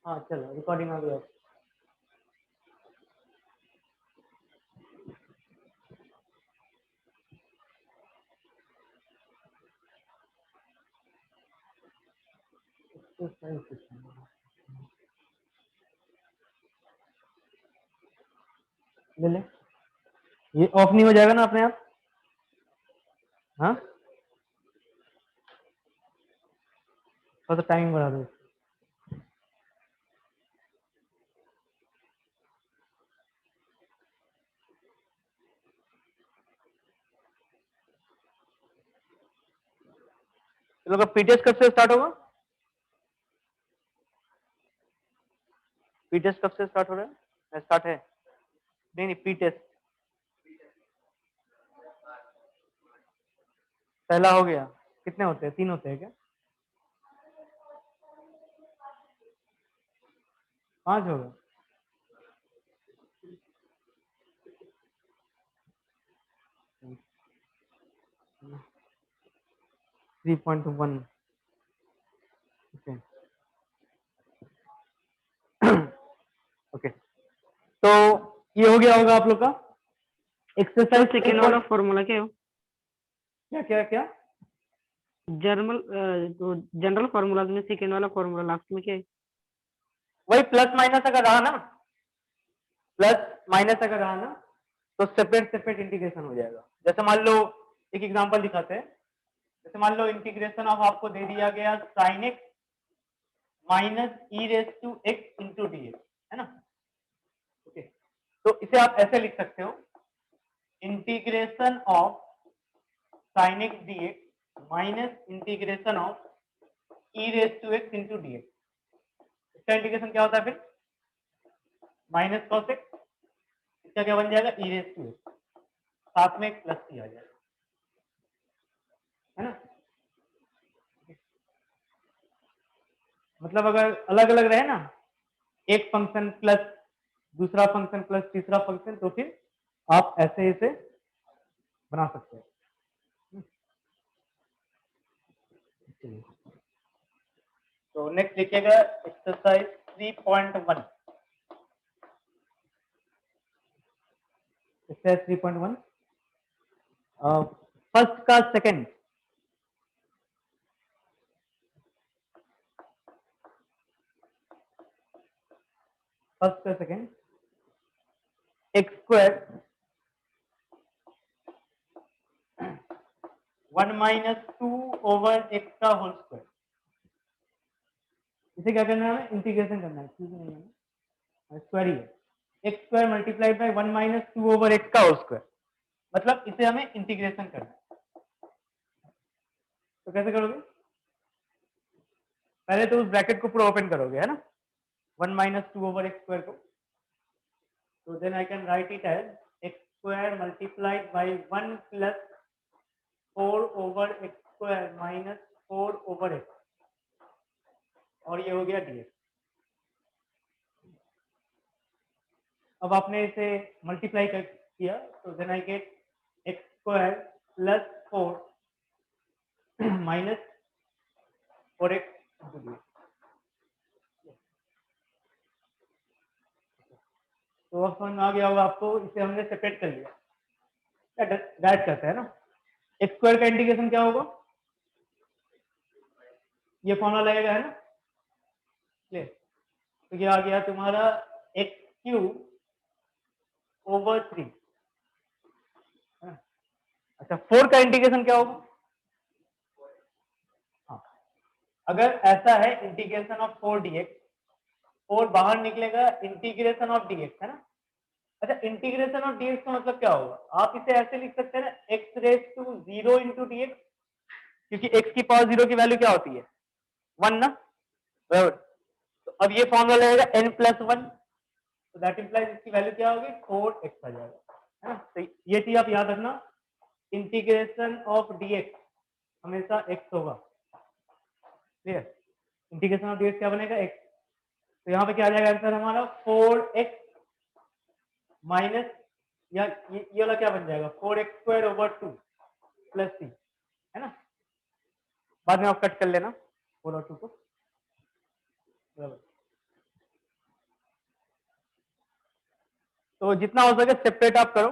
हाँ चलो रिकॉर्डिंग आ गया। ले ले, ये ऑफ नहीं हो जाएगा ना अपने आप? हाँ थोड़ा सा टाइम बढ़ा दो। चलो का पी टेस्ट कब से स्टार्ट होगा? पी टेस्ट कब से स्टार्ट हो रहा है? स्टार्ट है? नहीं नहीं, पी टेस्ट पहला हो गया। कितने होते हैं? 3 होते हैं क्या? 5 होगा। हम्म, 3.1 ओके। ओके तो ये हो गया होगा आप लोग का एक्सरसाइज। सेकेंड वाला फॉर्मूला क्या हो? क्या क्या क्या? जनरल फॉर्मूला में सेकेंड वाला फॉर्मूला लास्ट में क्या है? वही प्लस माइनस अगर रहा ना, प्लस माइनस अगर रहा ना तो सेपरेट सेपरेट इंटीग्रेशन हो जाएगा। जैसे मान लो एक एग्जांपल दिखाते हैं। जैसे मान लो इंटीग्रेशन ऑफ आपको दे दिया गया sin x minus e raise to x into d x, है ना? ओके तो इसे आप ऐसे लिख सकते हो, integration of sin x dx minus integration of e raise to x into d x. इसका इंटीग्रेशन क्या होता है फिर? माइनस कॉस एक्स, इसका क्या बन जाएगा? ई रेस टू एक्स, साथ में एक प्लस सी आ जाएगा, है ना? मतलब अगर अलग अलग रहे ना, एक फंक्शन प्लस दूसरा फंक्शन प्लस तीसरा फंक्शन, तो फिर आप ऐसे इसे बना सकते हैं। तो नेक्स्ट लिखिएगा एक्सरसाइज 3.1। एक्सरसाइज 3.1 फर्स्ट का सेकंड। फर्स्ट का second x square 1 minus 2 over x का होल स्क्वायर। इसे क्या करना है? इंटीग्रेशन करना है, ठीक है? स्क्वायर ही है, x square multiplied by 1 minus 2 over x का होल स्क्वायर। मतलब इसे हमें इंटीग्रेशन करना है। तो कैसे करोगे? पहले तो उस ब्रैकेट को पूरा ओपन करोगे, है ना? 1 माइनस 2 ओवर एक्स स्क्वायर को। तो then I can write it as x square multiplied by 1 plus 4 over x square minus 4 over x, और ये हो गया डीएक्स। अब आपने इसे मल्टीप्लाई किया तो then I get x square plus 4 minus 4x into d x. तो अब समझ में आ गया होगा आपको, इसे हमने सेपरेट कर लिया। डायरेक्ट करते हैं ना, एक्स स्क्वायर का इंटीग्रेशन क्या होगा? ये फॉर्मूला लगेगा, है ना? तो ये आ गया तुम्हारा एक्स क्यूब ओवर 3। अच्छा 4 का इंटीग्रेशन क्या होगा? हाँ, अगर ऐसा है इंटीग्रेशन ऑफ 4 dx, 4 बाहर निकलेगा इंटीग्रेशन ऑफ dx, है ना? अच्छा इंटीग्रेशन ऑफ dx का मतलब क्या होगा? आप इसे ऐसे लिख सकते हैं ना, x raise to 0 into dx, क्योंकि x की पावर 0 की वैल्यू क्या होती है? 1 ना, बराबर। तो अब ये फॉर्मूला लगेगा n प्लस 1, तो दैट इंप्लाइज इसकी वैल्यू क्या होगी? 4x आ जाएगा, है ना? तो ये चीज आप याद रखना, इंटीग्रेशन ऑफ dx हमेशा x होगा। क्लियर? इंटीग्रेशन ऑफ dx क्या बनेगा? x। तो यहाँ पे क्या आ जाएगा आंसर हमारा? 4x माइनस, या ये वाला क्या बन जाएगा? 4x स्क्वायर ओवर 2 प्लस सी, है ना? बाद में आप कट कर लेना 4 और 2 को, बराबर। तो जितना हो सके सेपरेट आप करो,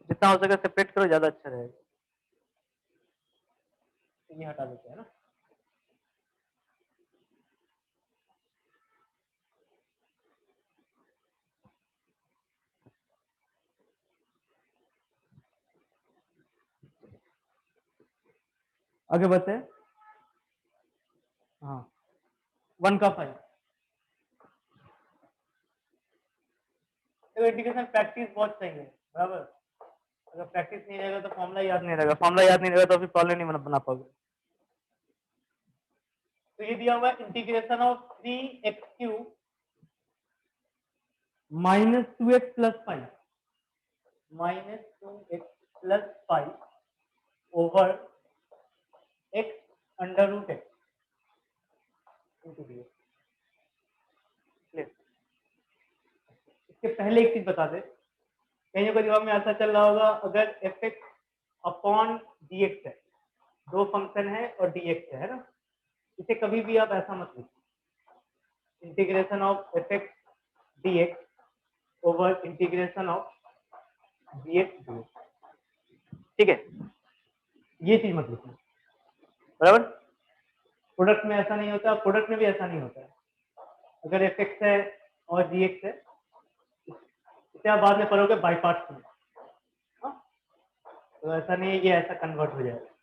जितना हो सके सेपरेट करो, ज्यादा अच्छा रहेगा। तो ये हटा देते हैं ना। आगे बढ़ते हैं। हाँ 1 का 5। तो इंटीग्रेशन प्रैक्टिस बहुत चाहिए, बराबर। अगर प्रैक्टिस नहीं रहेगा तो फॉर्मूला याद नहीं रहेगा, फॉर्मूला याद नहीं रहेगा तो फिर प्रॉब्लम नहीं बना पाओगे। तो ये दिया हुआ है integration of 3x³ minus 2x plus 5 minus 2x plus 5 over x under root x integrate. इसके पहले एक चीज बता दे, कहीं को जवाब में ऐसा चल रहा होगा, अगर fx अपॉन dx है, दो फंक्शन है और dx है ना, इसे कभी भी आप ऐसा मत लिखिए, integration of fx dx over integration of dx dx, ठीक है, ये चीज मत लिखना, बराबर। प्रोडक्ट में ऐसा नहीं होता, प्रोडक्ट में भी ऐसा नहीं होता है। अगर fx है और dx है, इसे आप बाद में पढ़ोगे बाई पार्ट्स में, तो ऐसा नहीं है ये ऐसा कन्वर्ट हो जाएगा।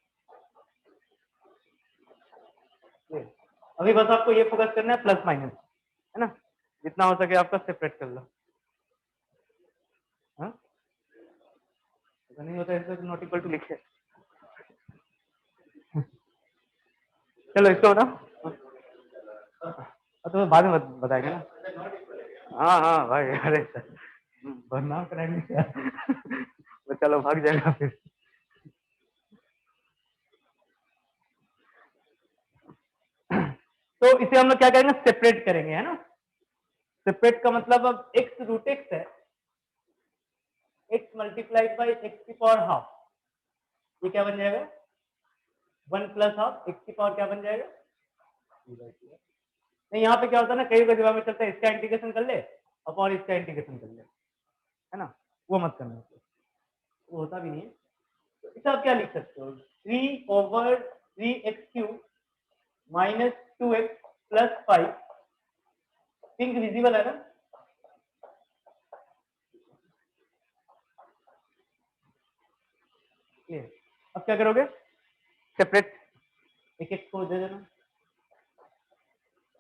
अभी बस आपको ये फोकस करना है प्लस माइनस, है ना, जितना हो सके आपका सेपरेट कर लो। हाँ ऐसा नहीं होता है नॉट इक्वल टू लिखे। चलो इसको बताओ, तो बाद में बताएंगे ना। हाँ हाँ भाई, अरे सर बदनाम कराएंगे क्या। वो चलो भाग जाएगा फिर। तो इसे हम लोग क्या करेंगे, सेपरेट करेंगे, है ना। सेपरेट का मतलब अब x रूट x है, x मल्टीप्लाइड बाई x की पावर हाफ, ये क्या बन जाएगा 1 प्लस हाफ x की पावर क्या बन जाएगा। नहीं यहाँ पे क्या होता है ना, कई जवाब में चलता है इसका इंटीग्रेशन कर ले अपॉन इसका इंटीग्रेशन कर ले, है ना, वो मत करना, वो होता भी नहीं है। तो इसे आप क्या लिख सकते हो, 3 over 3x³ minus 2x plus 5, think visible है ना। अब क्या करोगे, सेपरेट, एक इसको दे देना,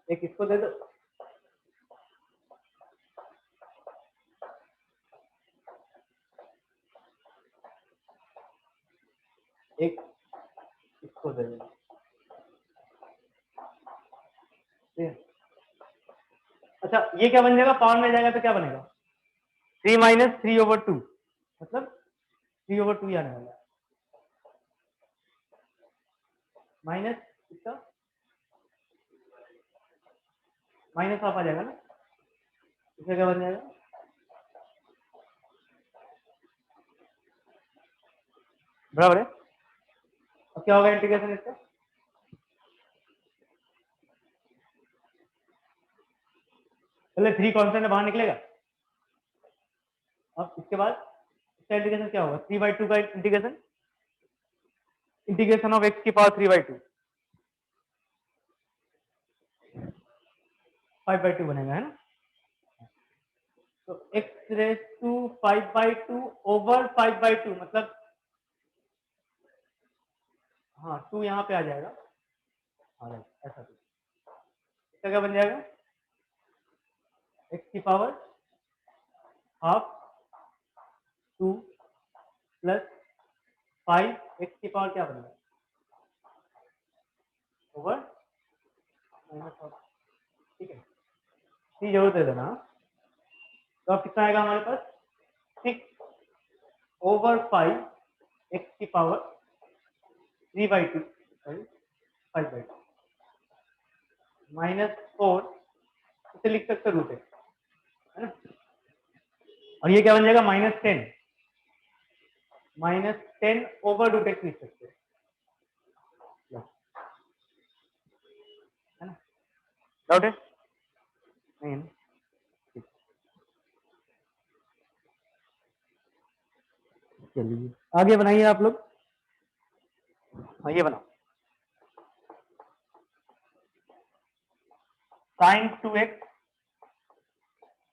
एक इसको दे दो, एक इसको दे देना, अच्छा ये क्या बन जाएगा, पावर में जाएगा तो क्या बनेगा 3 माइनस 3/2, मतलब 3/2 आने वाला है, माइनस इसका माइनस हाफ आ जाएगा ना, इसका क्या बन जाएगा, बराबर है। अब क्या होगा इंटीग्रेशन इसका, पहले 3 कांस्टेंट बाहर निकलेगा, अब इसके बाद इसका इंटीग्रेशन क्या होगा, 3/2 का इंटीग्रेशन, इंटीग्रेशन ऑफ x की पावर 3/2, 5/2 बनेगा, है ना। तो x रेस टू 5/2 ओवर 5/2, मतलब हाँ 2 यहाँ पे आ जाएगा, हाँ ऐसा कुछ, इसका क्या बन जाएगा x की पावर हाफ 2 प्लस 5 x की पावर क्या बनेगा ओवर माइनस हाफ, ठीक है, इतनी जरूरत है देना। तो अब कितना आएगा हमारे पास 6 ओवर 5 x की पावर 3/2 सॉरी 5/2 माइनस 4, इसे लिख सकते रूट है ना, और ये क्या बन जाएगा -10 ओवर रूट एक्स लिख सकते हैं, है ना, डाउट है नहीं है ना? चलिए आगे बनाइए आप लोग। हाँ ये बनाओ, sin 2x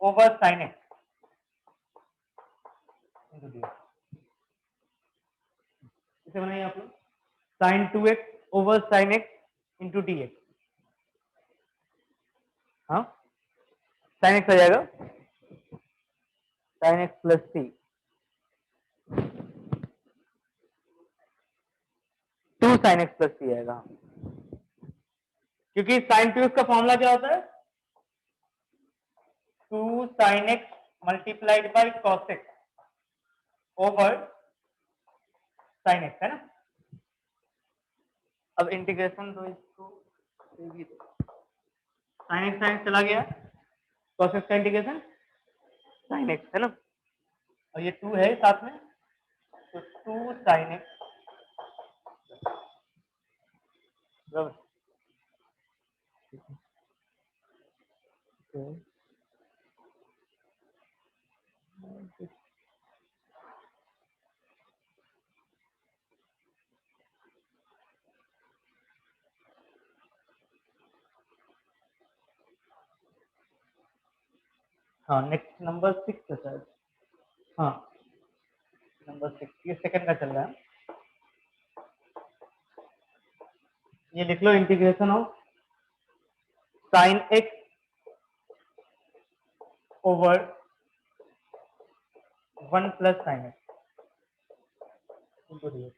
over sin x into dx। इसे बनाइए आप लोग, sin 2x over sin x into dx। हाँ sin x आ जाएगा sin x plus c, 2 sin x plus c आएगा, क्योंकि sin 2x का फॉर्मूला क्या होता है, 2 sin x multiplied by cos x over sin x, है ना। अब इंटीग्रेशन दो इसको, sin x चला गया, cos x का इंटीग्रेशन sin x, है ना, और ये 2 है साथ में, तो 2 sin x बराबर। हाँ नेक्स्ट नंबर 6 है शायद, हाँ नंबर 6 ये सेकंड का चल रहा है। ये लिख लो, integration of sin x over 1 plus sin x into dx।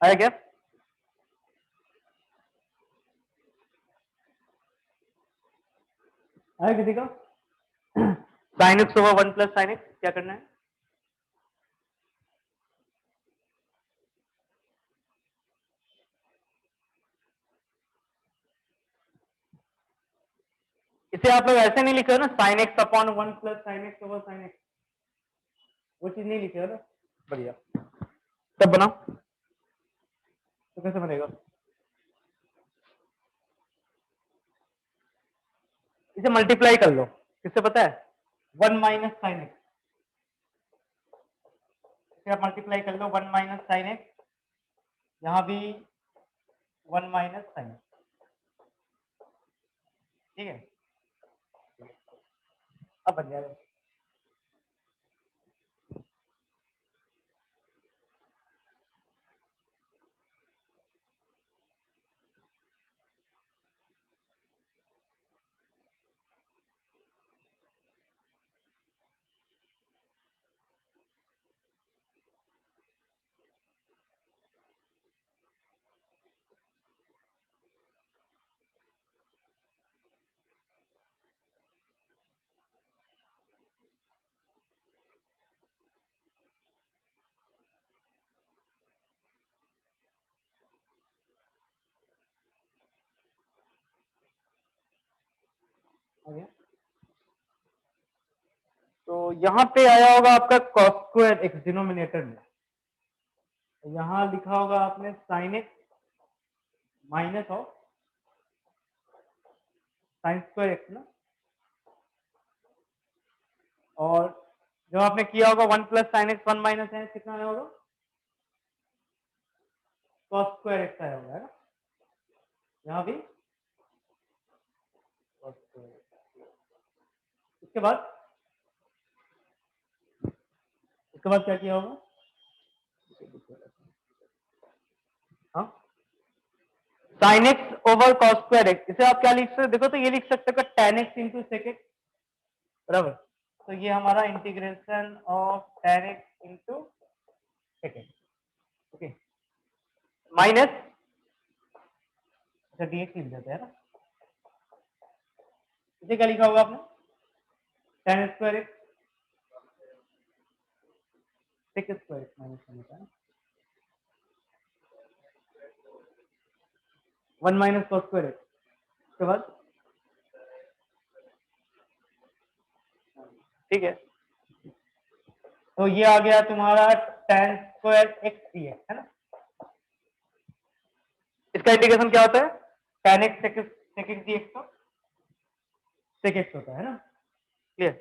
आया क्या, आया किसी का। sin x over 1 plus sin x क्या करना है, इसे आप लोग ऐसे नहीं लिखे हो ना, sin x upon 1 plus sin x over sin x, वो चीज नहीं लिखे हो ना। बढ़िया, तब बनाओ, तो कैसे बनेगा, इसे मल्टीप्लाई कर लो, किससे पता है, 1 माइनस साइन एक्स, इसे आप मल्टीप्लाई कर लो 1 माइनस साइन एक्स, यहाँ भी 1 माइनस साइन एक्स, ठीक है, अब बन जाएगा। हो गया? तो यहाँ पे आया होगा आपका cos स्क्वायर एक्स डिनोमिनेटर में, तो यहाँ लिखा होगा आपने sine x minus of sine square x ना, और जो आपने किया होगा 1 plus sine x 1 minus sine कितना आया होगा, कॉस स्क्वायर एक्स आया होगा, है ना, यहाँ भी cos square x। इसके बाद क्या किया होगा, हाँ, sine x over cos square x, इसे आप क्या लिख सकते हो, देखो तो ये लिख सकते हो tan x into sec x, बराबर, तो ये हमारा integration of tan x into sec x, okay, minus, अच्छा dx लिख देते हैं ना, इसे क्या लिखा होगा आपने, tan square x sec square x minus होता है ना, 1 माइनस कॉस स्क्वायर एक्स, उसके बाद ठीक है, तो ये आ गया तुम्हारा tan स्क्वायर एक्स dx, है ना, इसका इंटीग्रेशन क्या होता है, tan x sec x dx का sec x होता है ना, क्लियर,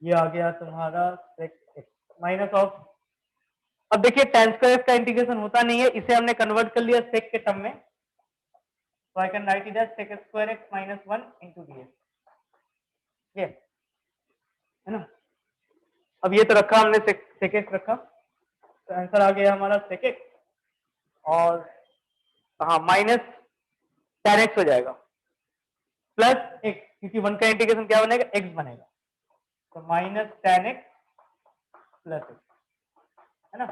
ये आ गया तुम्हारा sec x माइनस ऑफ, अब देखिए tan स्क्वायर का इंटीग्रेशन होता नहीं है, इसे हमने कन्वर्ट कर लिया sec के टर्म में, तो I can write it as sec square x minus 1 into dx, clear, है ना, अब ये तो रखा हमने sec x रखा, तो आंसर आ गया हमारा sec x, और हाँ माइनस tan x हो जाएगा, प्लस x, क्योंकि 1 का इंटीग्रेशन क्या बनेगा, x बनेगा, तो minus tan x plus x, है ना,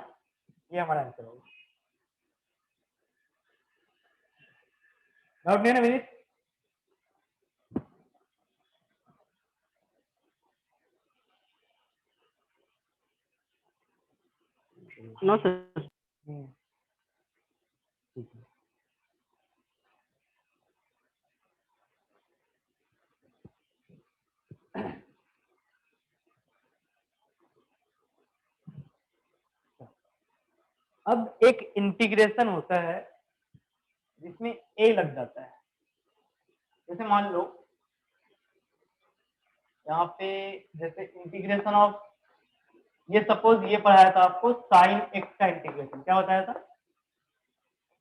ये हमारा आंसर होगा, डाउट नहीं है ना विनीत, नो सर। ठीक है, अब एक इंटीग्रेशन होता है जिसमें a लग जाता है, जैसे मान लो यहाँ पे, जैसे इंटीग्रेशन ऑफ, ये सपोज ये पढ़ाया था आपको साइन एक्स का इंटीग्रेशन, क्या बताया था,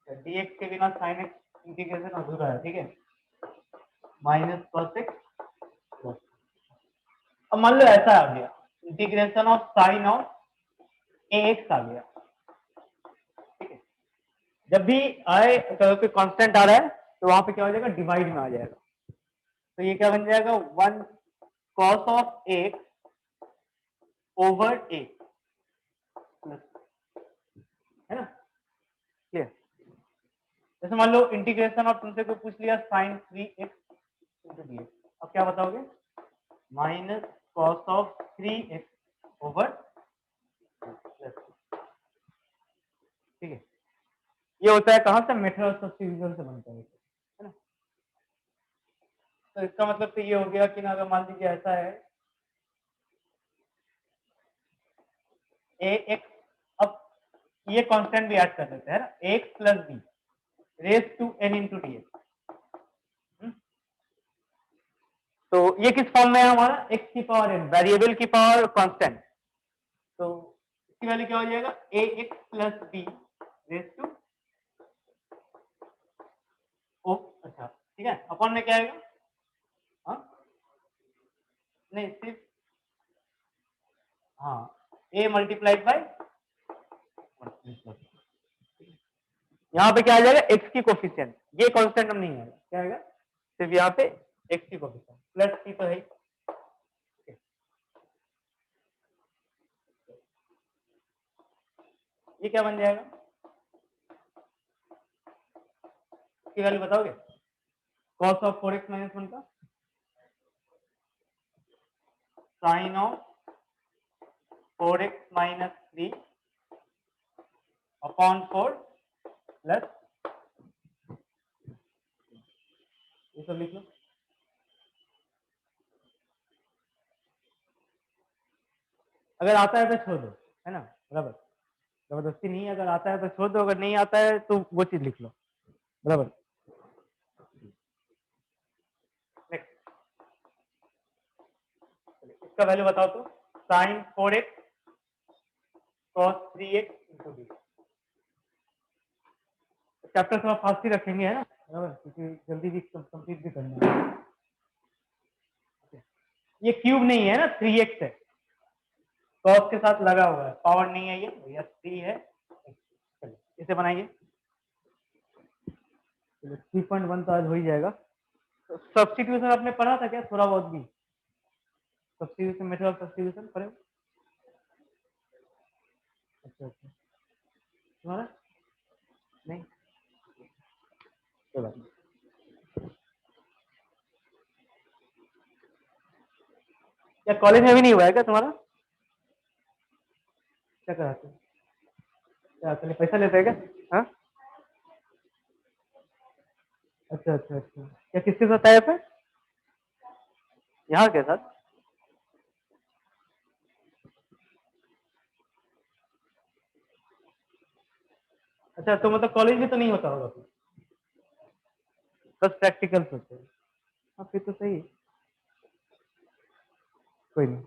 dx के बिना साइन एक्स इंटीग्रेशन अधूरा है, ठीक है, माइनस कॉस एक्स, अब मान लो ऐसा आ गया integration of sine of ax आ गया, ठीक है, जब भी आए कोई कांस्टेंट आ रहा है तो वहां पे क्या हो जाएगा, डिवाइड में आ जाएगा, तो ये क्या बन जाएगा, 1 cos of x over a, है ना, क्लियर, जैसे मान लो इंटीग्रेशन ऑफ, तुमसे कोई पूछ लिया साइन 3x इंटू dx, अब क्या बताओगे, minus cos of 3x over, ठीक है, ये होता है कहां से, मेथड ऑफ सब्स्टिट्यूशन से बनता है ना, तो इसका मतलब तो ये हो गया कि ना, अगर मान लीजिए ऐसा है ax, अब ये कांस्टेंट भी ऐड कर देते हैं ना, ax plus b raise to n into dx, तो ये किस फॉर्म में है हमारा, x की पावर n, वेरिएबल की पावर कांस्टेंट, तो इसकी वैल्यू क्या हो जाएगा, ax plus b raise to ओ, अच्छा ठीक है, अपॉन में क्या आएगा, हाँ नहीं सिर्फ, हाँ a मल्टीप्लाइड बाय, यहाँ पे क्या आ जाएगा, x की कोफिशिएंट, ये कांस्टेंट हम नहीं आएगा, क्या आएगा, सिर्फ यहाँ पे x की कोफिशिएंट प्लस c तो है, ये क्या बन जाएगा, इसकी वैल्यू बताओगे, cos ऑफ 4x माइनस 1 का sine of 4x minus 3 upon 4 plus, ये सब लिख लो, अगर आता है तो छोड़ दो, है ना, बराबर, जबरदस्ती नहीं है, अगर आता है तो छोड़ दो, अगर नहीं आता है तो वो चीज लिख लो, बराबर, नेक्स्ट इसका वैल्यू बताओ तो sin 4x cos 3x into D. Chapter थोड़ा फास्ट ही रखेंगे है ना, क्योंकि जल्दी भी कंप्लीट भी करना है। ये क्यूब नहीं है ना, 3x है, cos के साथ लगा हुआ है, पावर नहीं है ये, भैया 3 है। इसे बनाइए, 3.1 तो आज हो ही जाएगा। सब्स्टिट्यूशन आपने पढ़ा था क्या थोड़ा बहुत भी? सब्स्टिट्यूशन, मेथड ऑफ सब्स्टिट्यूशन पढ़े? अच्छा अच्छा, तुम्हारा नहीं, कोई बात नहीं। क्या कॉलेज में भी नहीं हुआ है क्या तुम्हारा? क्या कराते हैं? क्या चलिए पैसा लेते हैं क्या? हाँ, अच्छा अच्छा अच्छा, क्या किसके साथ आया फिर? यहाँ के साथ? अच्छा, तो मतलब कॉलेज में तो नहीं होता होगा फिर, बस प्रैक्टिकल्स होते हैं। हाँ फिर तो सही है, कोई नहीं,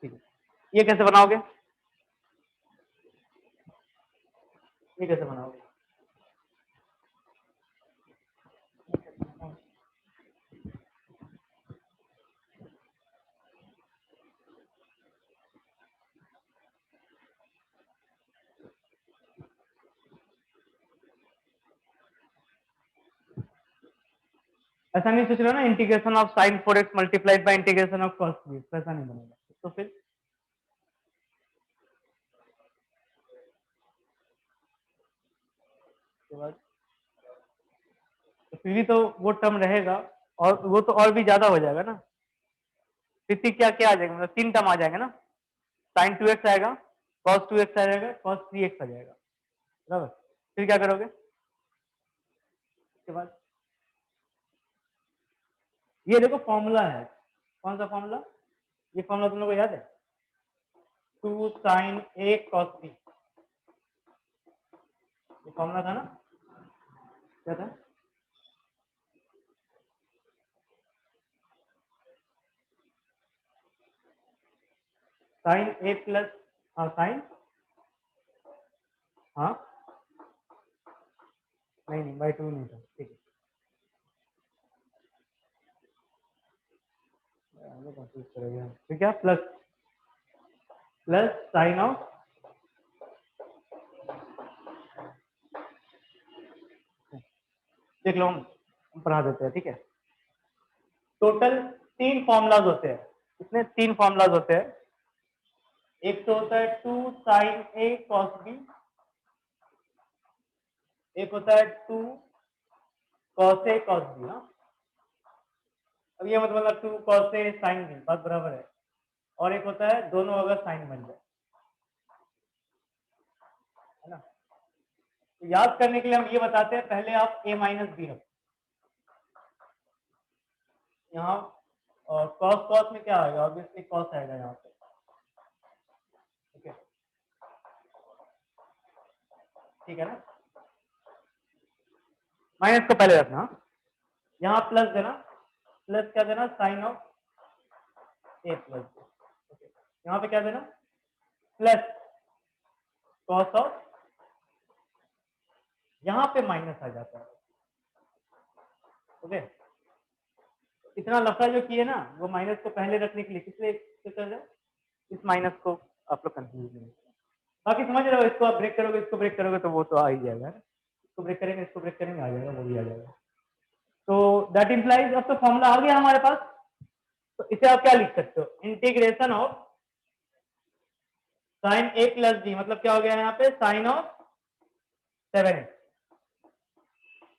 ठीक है। ये कैसे बनाओगे? ये कैसे बनाओगे? ऐसा नहीं सोच रहे हो ना, integration of sign 4x multiplied by integration of cos 3x, ऐसा नहीं बनेगा। तो फिर उसके बाद तो फिर भी तो वो टर्म रहेगा, और वो तो और भी ज्यादा हो जाएगा ना। फिर क्या क्या आ जाएगा, मतलब 3 टर्म आ जाएंगे ना, sin 2x आएगा, cos 2x आ जाएगा, cos 3x आ जाएगा, बराबर। फिर क्या करोगे उसके बाद? ये देखो फॉर्मूला है, कौन सा फॉर्मूला? ये फॉर्मूला तुम लोगों को याद है? 2 sin a cos b, ये फॉर्मूला था ना, क्या था? sin a प्लस, हाँ साइन, हाँ नहीं बाई 2 नहीं था, ठीक है, हमें कंफ्यूज करेगा। फिर क्या प्लस, प्लस साइन ऑफ, देख लो हम पढ़ा देते हैं, ठीक है। टोटल 3 फॉर्मूलाज होते हैं, कितने? 3 फॉर्मूलाज होते हैं। एक तो होता है 2 sin a cos b, एक होता है 2 cos a cos b, हाँ। अब ये मतलब 2 cos a sin b, बात बराबर है। और एक होता है दोनों अगर साइन बन जाए, है ना। तो याद करने के लिए हम ये बताते हैं, पहले आप a माइनस बी रखो यहाँ, और cos cos में क्या आएगा, ऑब्वियसली cos आएगा यहाँ पे, ठीक है, ठीक है ना। माइनस को पहले रखना, यहाँ प्लस देना, प्लस क्या देना, साइन ऑफ ए प्लस, यहाँ पे क्या देना, प्लस कॉस ऑफ, यहाँ पे माइनस आ जाता है, ओके। इतना लफड़ा जो किए ना, वो माइनस को पहले रखने के लिए किसलिए कर रहे हो, इस माइनस को आप लोग कंफ्यूज नहीं। बाकी समझ रहे हो, इसको आप ब्रेक करोगे, इसको ब्रेक करोगे तो वो तो आ ही जाएगा, इसको ब्रेक करेंगे, इसको ब्रेक करेंगे, आ जाएगा, वो भी आ जाएगा। तो दैट इंप्लाइज, अब तो फॉर्मूला आ गया हमारे पास, तो इसे आप क्या लिख सकते हो, integration of sine a plus b, मतलब क्या हो गया यहाँ पे, साइन ऑफ 7x,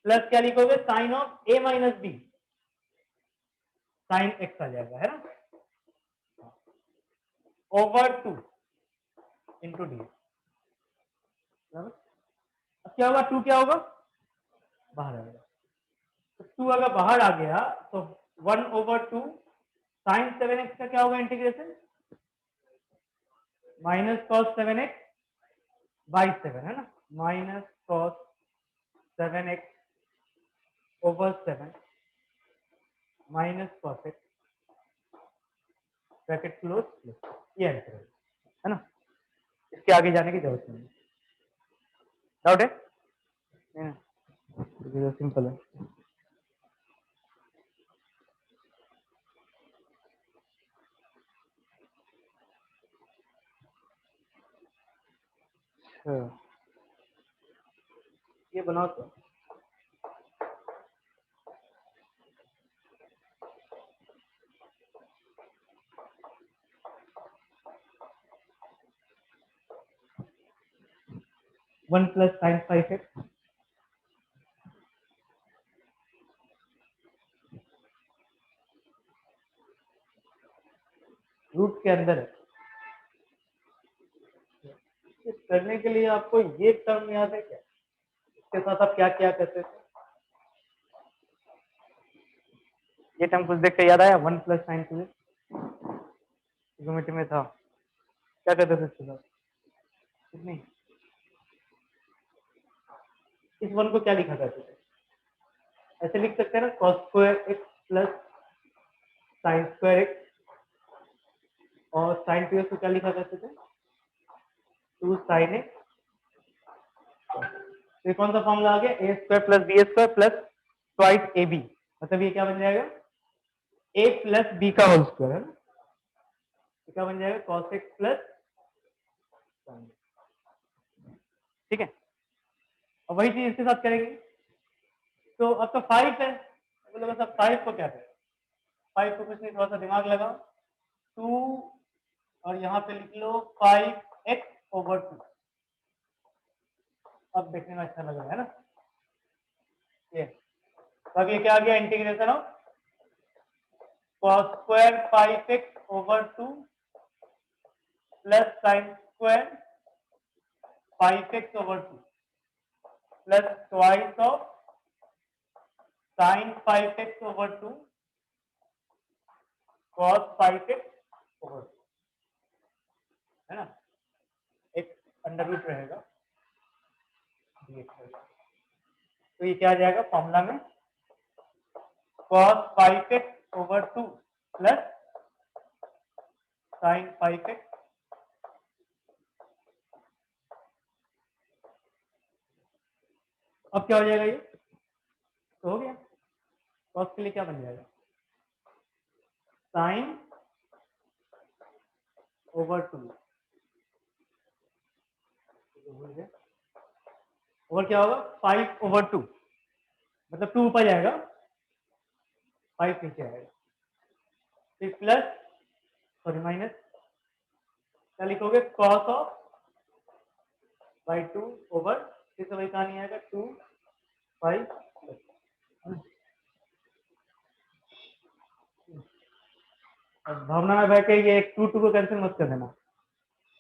प्लस क्या लिखोगे, sine of A minus B, sine X आ जाएगा, है ना, ओवर 2 इंटू डी। अब क्या होगा, 2 क्या होगा, बाहर आ गया, तो 2 अगर बाहर आ गया तो 1/2 साइन 7x का क्या होगा integration, minus cos 7x by 7, है ना, minus cos 7x over 7 minus cos x bracket close, ये आंसर है ना। इसके आगे जाने की जरूरत नहीं। डाउट है? नहीं ना, सिंपल है। अच्छा, ये बनाओ तो। One plus sign 5x root के अंदर है। ये करने के लिए आपको ये टर्म याद है क्या? इसके साथ आप क्या क्या करते थे? ये टर्म कुछ देख के याद आया? One plus sign 2x trigonometry में था, क्या करते थे इसके साथ? कुछ नहीं। इस वन को क्या लिखा करते थे? ऐसे लिख सकते हैं ना, cos square x plus sign square x, और साइन 2x को क्या लिखा करते थे? 2 साइन एक्स। ये कौन सा फॉर्मूला आ गया? A square plus b square plus twice a b, मतलब ये क्या बन जाएगा? ए प्लस बी का होल स्क्वायर है ना, तो क्या बन जाएगा? cos x plus sine. ठीक है, और वही चीज इसके साथ करेंगे। तो अब तो 5 है, बोलो सब 5 को क्या है? 5 को कुछ नहीं, थोड़ा सा दिमाग लगाओ। 2 और यहाँ पे लिख लो 5x/2। अब देखने में अच्छा लग रहा है ना ये। तो अब ये क्या आ गया? Integration of cos square 5x/2 plus sine square 5x/2 plus twice of sine 5x/2 cos 5x/2, है ना। एक अंडर रूट रहेगा, तो ये क्या आ जाएगा फॉर्मूला में? cos 5x/2 plus sign 5x। अब क्या हो जाएगा? ये तो हो गया। cos के लिए क्या बन जाएगा? साइन ओवर 2 ओवर क्या होगा? 5/2, मतलब 2 ऊपर जाएगा, 5 नीचे आएगा, फिर प्लस, सॉरी माइनस, क्या लिखोगे? cos ऑफ बाई 2 ओवर, फिर से वही कहानी आएगा 2 5। भावना में बह के ये 2 को कैंसिल मत कर देना,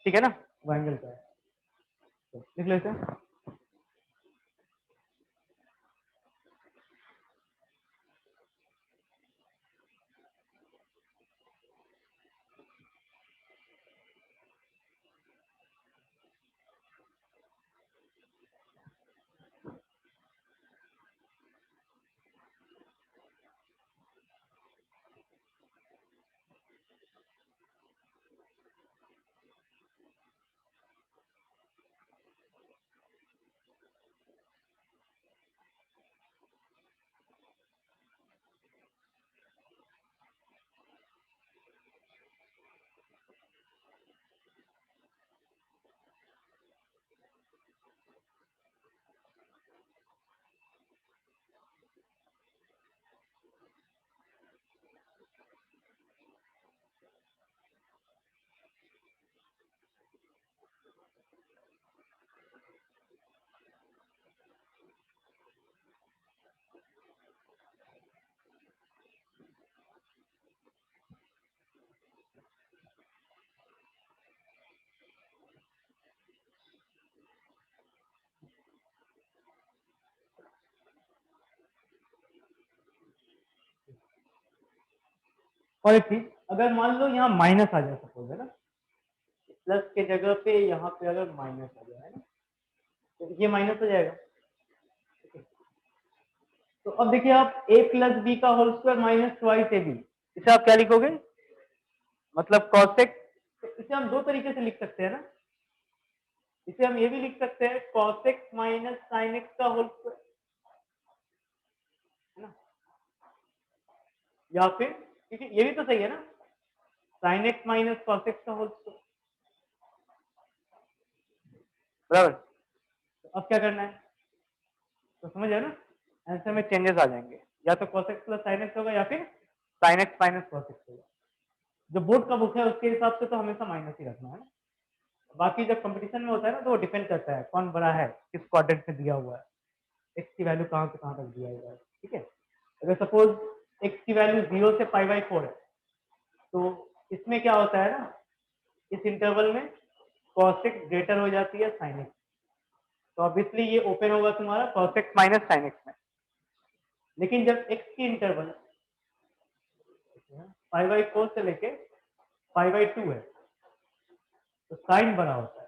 ठीक है ना, वो एंगल का है। तो लिख लेते हैं। और एक चीज, अगर मान लो यहाँ माइनस आ जाए, सपोज है ना, प्लस के जगह पे यहाँ पे अगर माइनस आ जाए, है ना, तो ये माइनस हो जाएगा। तो अब देखिए आप a प्लस बी का whole square minus twice a b, इसे आप क्या लिखोगे, मतलब कॉसेक, इसे हम दो तरीके से लिख सकते हैं ना, इसे हम ये भी लिख सकते हैं कॉसेक माइनस साइन एक्स का होल स्क्वायर, है ना, या फिर क्योंकि ये भी तो सही है ना, sign x minus cos x का होल स्क्वायर, बराबर। तो अब क्या करना है, तो समझ आया ना, आंसर में चेंजेस आ जाएंगे, या तो cos x plus sine x होगा या फिर sin x minus cos x होगा। जो बोर्ड का बुक है उसके हिसाब से तो हमेशा माइनस ही रखना है ना, बाकी जब कंपटीशन में होता है ना तो वो डिपेंड करता है कौन बड़ा है, किस क्वाड्रेंट में दिया हुआ है, x की वैल्यू कहाँ से कहाँ तक दिया हुआ है, ठीक है। अगर सपोज x की वैल्यू 0 से π/4 है, तो इसमें क्या होता है ना, इस इंटरवल में cos x ग्रेटर हो जाती है sin x, तो ऑब्वियसली ये ओपन होगा तुम्हारा cos x minus sin x में। लेकिन जब x की इंटरवल π/4 से लेके π/2 है, तो साइन बड़ा होता है,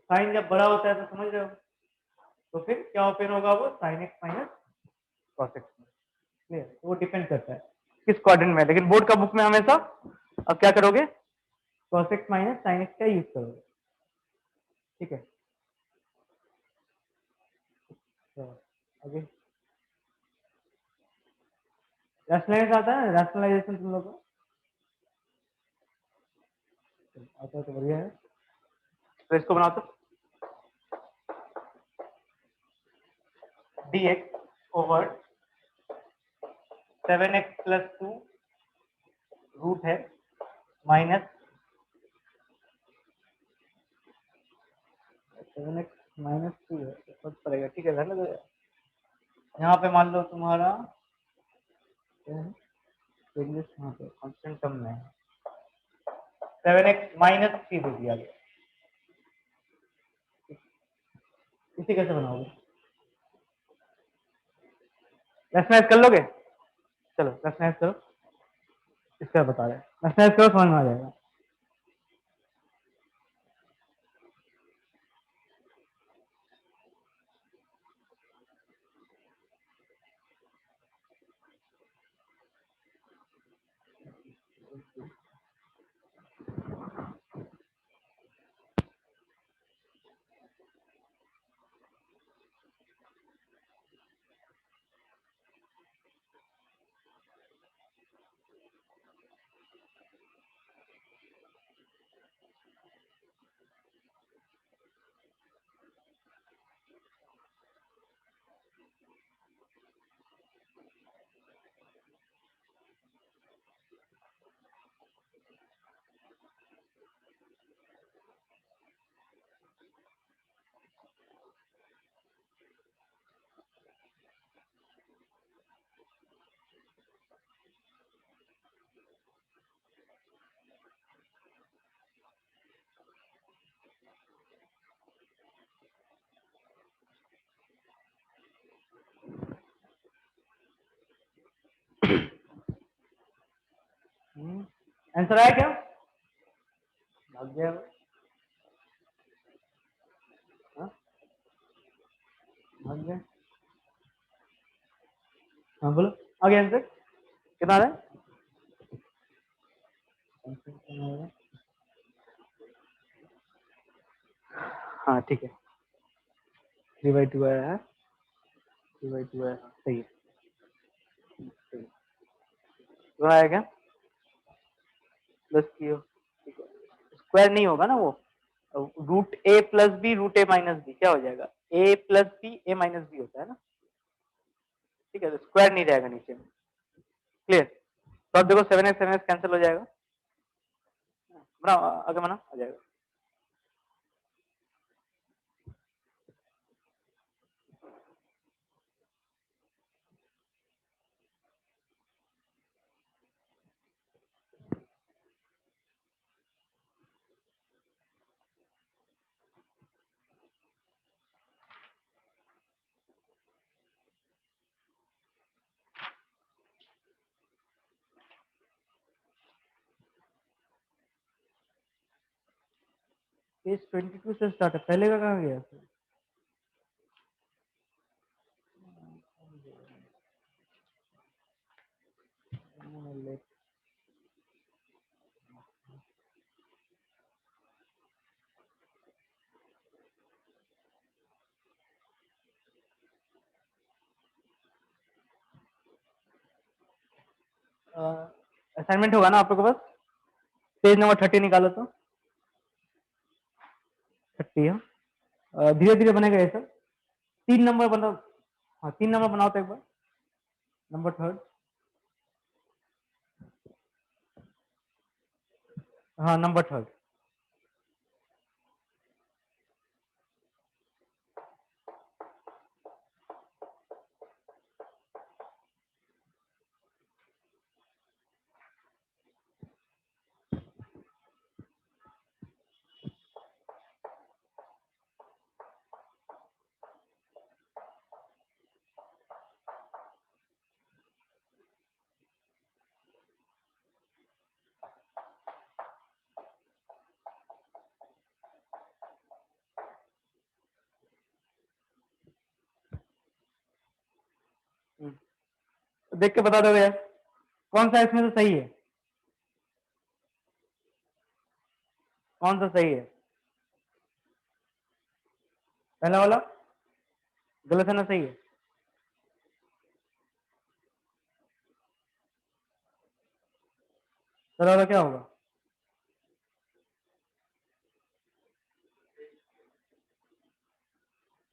साइन जब बड़ा होता है तो समझ रहे हो, तो फिर क्या ओपन होगा, वो sin x minus cos x में, क्लियर। वो डिपेंड करता है किस क्वाड्रेंट में, लेकिन बोर्ड का बुक में हमेशा अब क्या करोगे, cos x minus sin x का यूज करोगे, ठीक है। तो आगे रैशनलाइज आता है, रैशनलाइजेशन तुम लोग को आता है तो बढ़िया है। तो इसको बनाओ तो dx over 7x plus 2 root है माइनस 7x माइनस 2 है, तो फर्क पड़ेगा, ठीक है ना। यहाँ पे मान लो तुम्हारा चेंजेस यहाँ पे कांस्टेंट टर्म में है, 7x माइनस 3 दे दिया गया, इसे कैसे बनाओगे, रैशनलाइज कर लोगे, चलो रैशनलाइज करो, इसका बता रहे हैं, रैशनलाइज करो समझ में आ जाएगा। आंसर आया क्या, भाग गया वो? हाँ? भाग गया, हाँ बोलो आगे आंसर कितना आ रहा है, आंसर कितना आ रहा है? हाँ ठीक है, 3/2 आया है, 3/2 आया है, सही है, सही है। तो आया क्या, प्लस की ठीक है, स्क्वायर नहीं होगा ना वो, रूट ए प्लस बी रूट ए माइनस बी क्या हो जाएगा, a plus B A minus B होता है ना, ठीक है, तो स्क्वायर नहीं रहेगा नीचे में, क्लियर। तो अब देखो 7x कैंसिल हो जाएगा, बना आगे बना आ जाएगा। पेज 22 से स्टार्ट है, पहले का कहाँ गया, असाइनमेंट होगा ना आप लोगों के पास? पेज नंबर 30 निकालो तो 30 है। धीरे धीरे बनेगा ये सब। 3 नंबर बनाओ। हाँ 3 नंबर बनाओ तो एक बार। नंबर 3। हाँ नंबर 3। देख के बता दोगे यार कौन सा इसमें से सही है? कौन सा सही है? पहला वाला गलत है ना सही है? पहला वाला क्या होगा?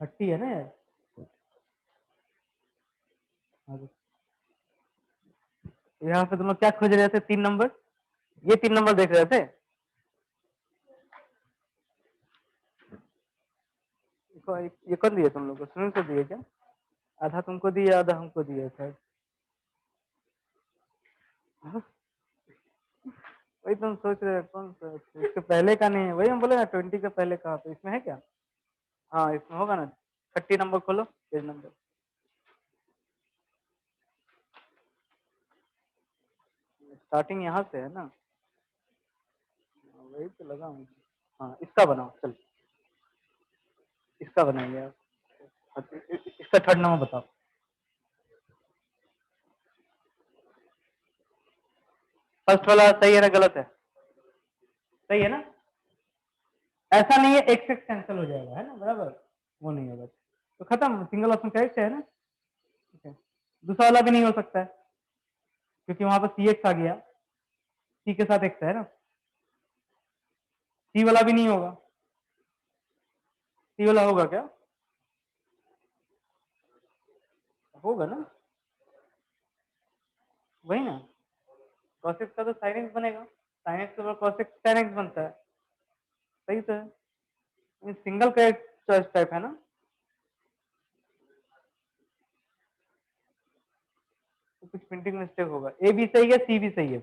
30 है ना यार। यहाँ पे तुम लोग क्या खोज रहे थे? 3 नंबर। ये 3 नंबर देख रहे थे। ये कौन दिए तुम लोग को? सुनील को दिए क्या? आधा तुमको दिया आधा हमको दिया शायद। वही तुम सोच रहे हो कौन सा? इसके पहले का नहीं है। वही हम बोले ना 20 के पहले का। तो इसमें है क्या? हाँ इसमें होगा ना। 30 नंबर खोलो पेज नंबर। स्टार्टिंग यहाँ से है ना। वही तो लगा मुझे। हाँ इसका बनाओ चल। इसका बनाइए आप। इसका 3rd नंबर बताओ। फर्स्ट वाला सही है ना गलत है? सही है ना? ऐसा नहीं है x x कैंसिल हो जाएगा है ना बराबर। वो नहीं होगा तो खत्म। सिंगल ऑप्शन करेक्ट है ना? ठीक है। दूसरा वाला भी नहीं हो सकता है क्योंकि वहां पर cx आ गया। c के साथ x है ना। c वाला भी नहीं होगा। c वाला होगा क्या? होगा ना। वही ना। cos x का तो sin x बनेगा। sin x के ऊपर cos x tan x बनता है। सही तो है। सिंगल करेक्ट चॉइस टाइप है ना। तो कुछ प्रिंटिंग मिस्टेक होगा। ए भी सही है सी भी सही है।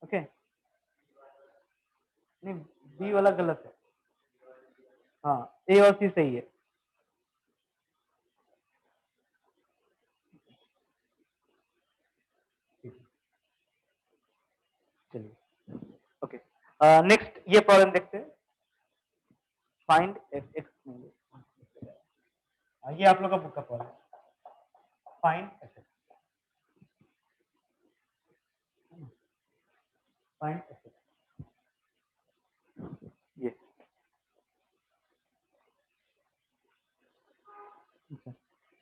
ओके नहीं बी वाला गलत है। हाँ ए और सी सही है। चलिए ओके। नेक्स्ट ये प्रॉब्लम देखते हैं। Find F x. ये आप लोग का बुक का problem. Find F x. Find F x. ये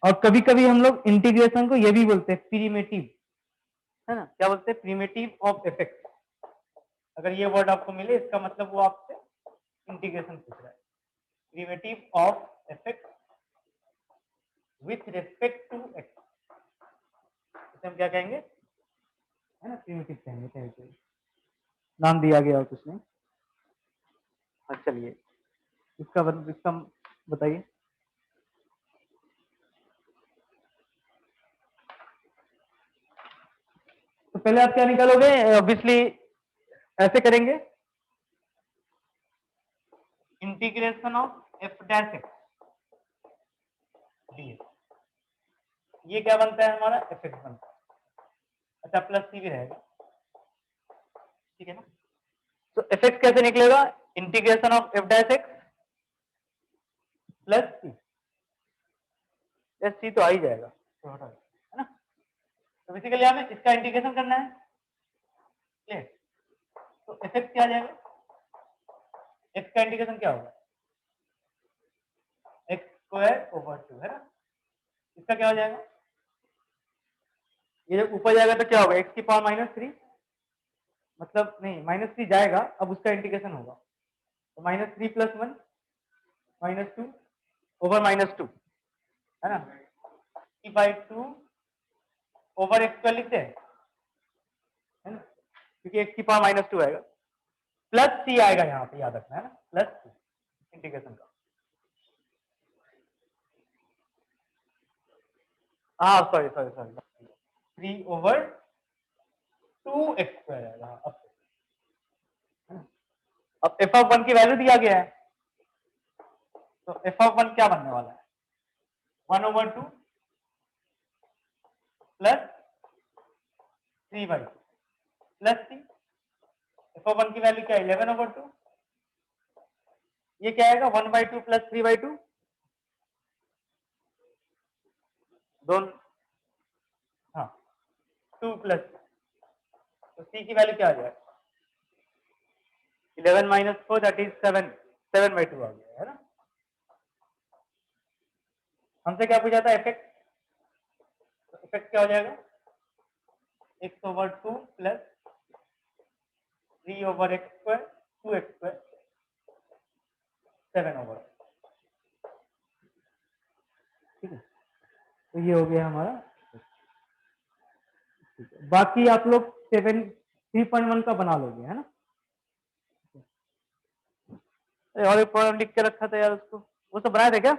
और कभी कभी हम लोग इंटीग्रेशन को ये भी बोलते हैं प्रीमेटिव है ना। क्या बोलते हैं? Primitive of effect. अगर ये वर्ड आपको मिले इसका मतलब वो आपसे इंटीग्रेशन पूछ रहा है। Primitive of effect with respect to x. इसे हम क्या कहेंगे? है ना प्रीमेटिव कहेंगे। कहेंगे नाम दिया गया और कुछ नहीं। हाँ चलिए इसका बताइए। तो पहले आप क्या निकालोगे? ऑब्वियसली ऐसे करेंगे integration of f dash x D. ये क्या बनता है हमारा? एफ एक्स बनता है। अच्छा प्लस सी भी रहेगा। ठीक है ना। तो एफ एक्स कैसे निकलेगा? Integration of f dash x plus c. C तो आ ही जाएगा है ना। तो बेसिकली हमें इसका इंटीग्रेशन करना है, क्लियर। तो इफेक्ट क्या आ जाएगा, एक्स का इंटीग्रेशन क्या होगा, एक्स स्क्वायर ओवर 2 है ना। इसका क्या हो जाएगा, ये जब ऊपर जाएगा तो क्या होगा, एक्स की पावर -3, मतलब नहीं -3 जाएगा, अब उसका इंटीग्रेशन होगा, तो -3 + 1 -2 ओवर -2 है ना, 3/2 ओवर एक्स स्क्वायर लिखते हैं, है ना, क्योंकि एक्स की पावर -2 आएगा, प्लस सी आएगा यहाँ पे, याद रखना है ना, प्लस सी इंटीग्रेशन का। हाँ सॉरी सॉरी सॉरी, 3/2x² आएगा। अब f(1) की वैल्यू दिया गया है, तो f(1) क्या बनने वाला है, 1/2 प्लस 3/2 प्लस सी, f(1) की वैल्यू क्या है, 11/2, ये क्या आएगा, 1/2 प्लस 3/2, दोनों, हाँ 2 प्लस, तो सी की वैल्यू क्या आ जाएगा, 11 - 4 दैट इज 7, 7/2 आ गया है ना। हमसे क्या पूछा था, इफेक्ट, तो इफेक्ट क्या हो जाएगा, x/2 प्लस 3/x², 2x², 7/, ठीक है। तो ये हो गया हमारा, बाकी आप लोग 3.1 का बना लोगे, है ना। और एक प्रॉब्लम लिख के रखा था यार, उसको वो सब बनाए थे क्या,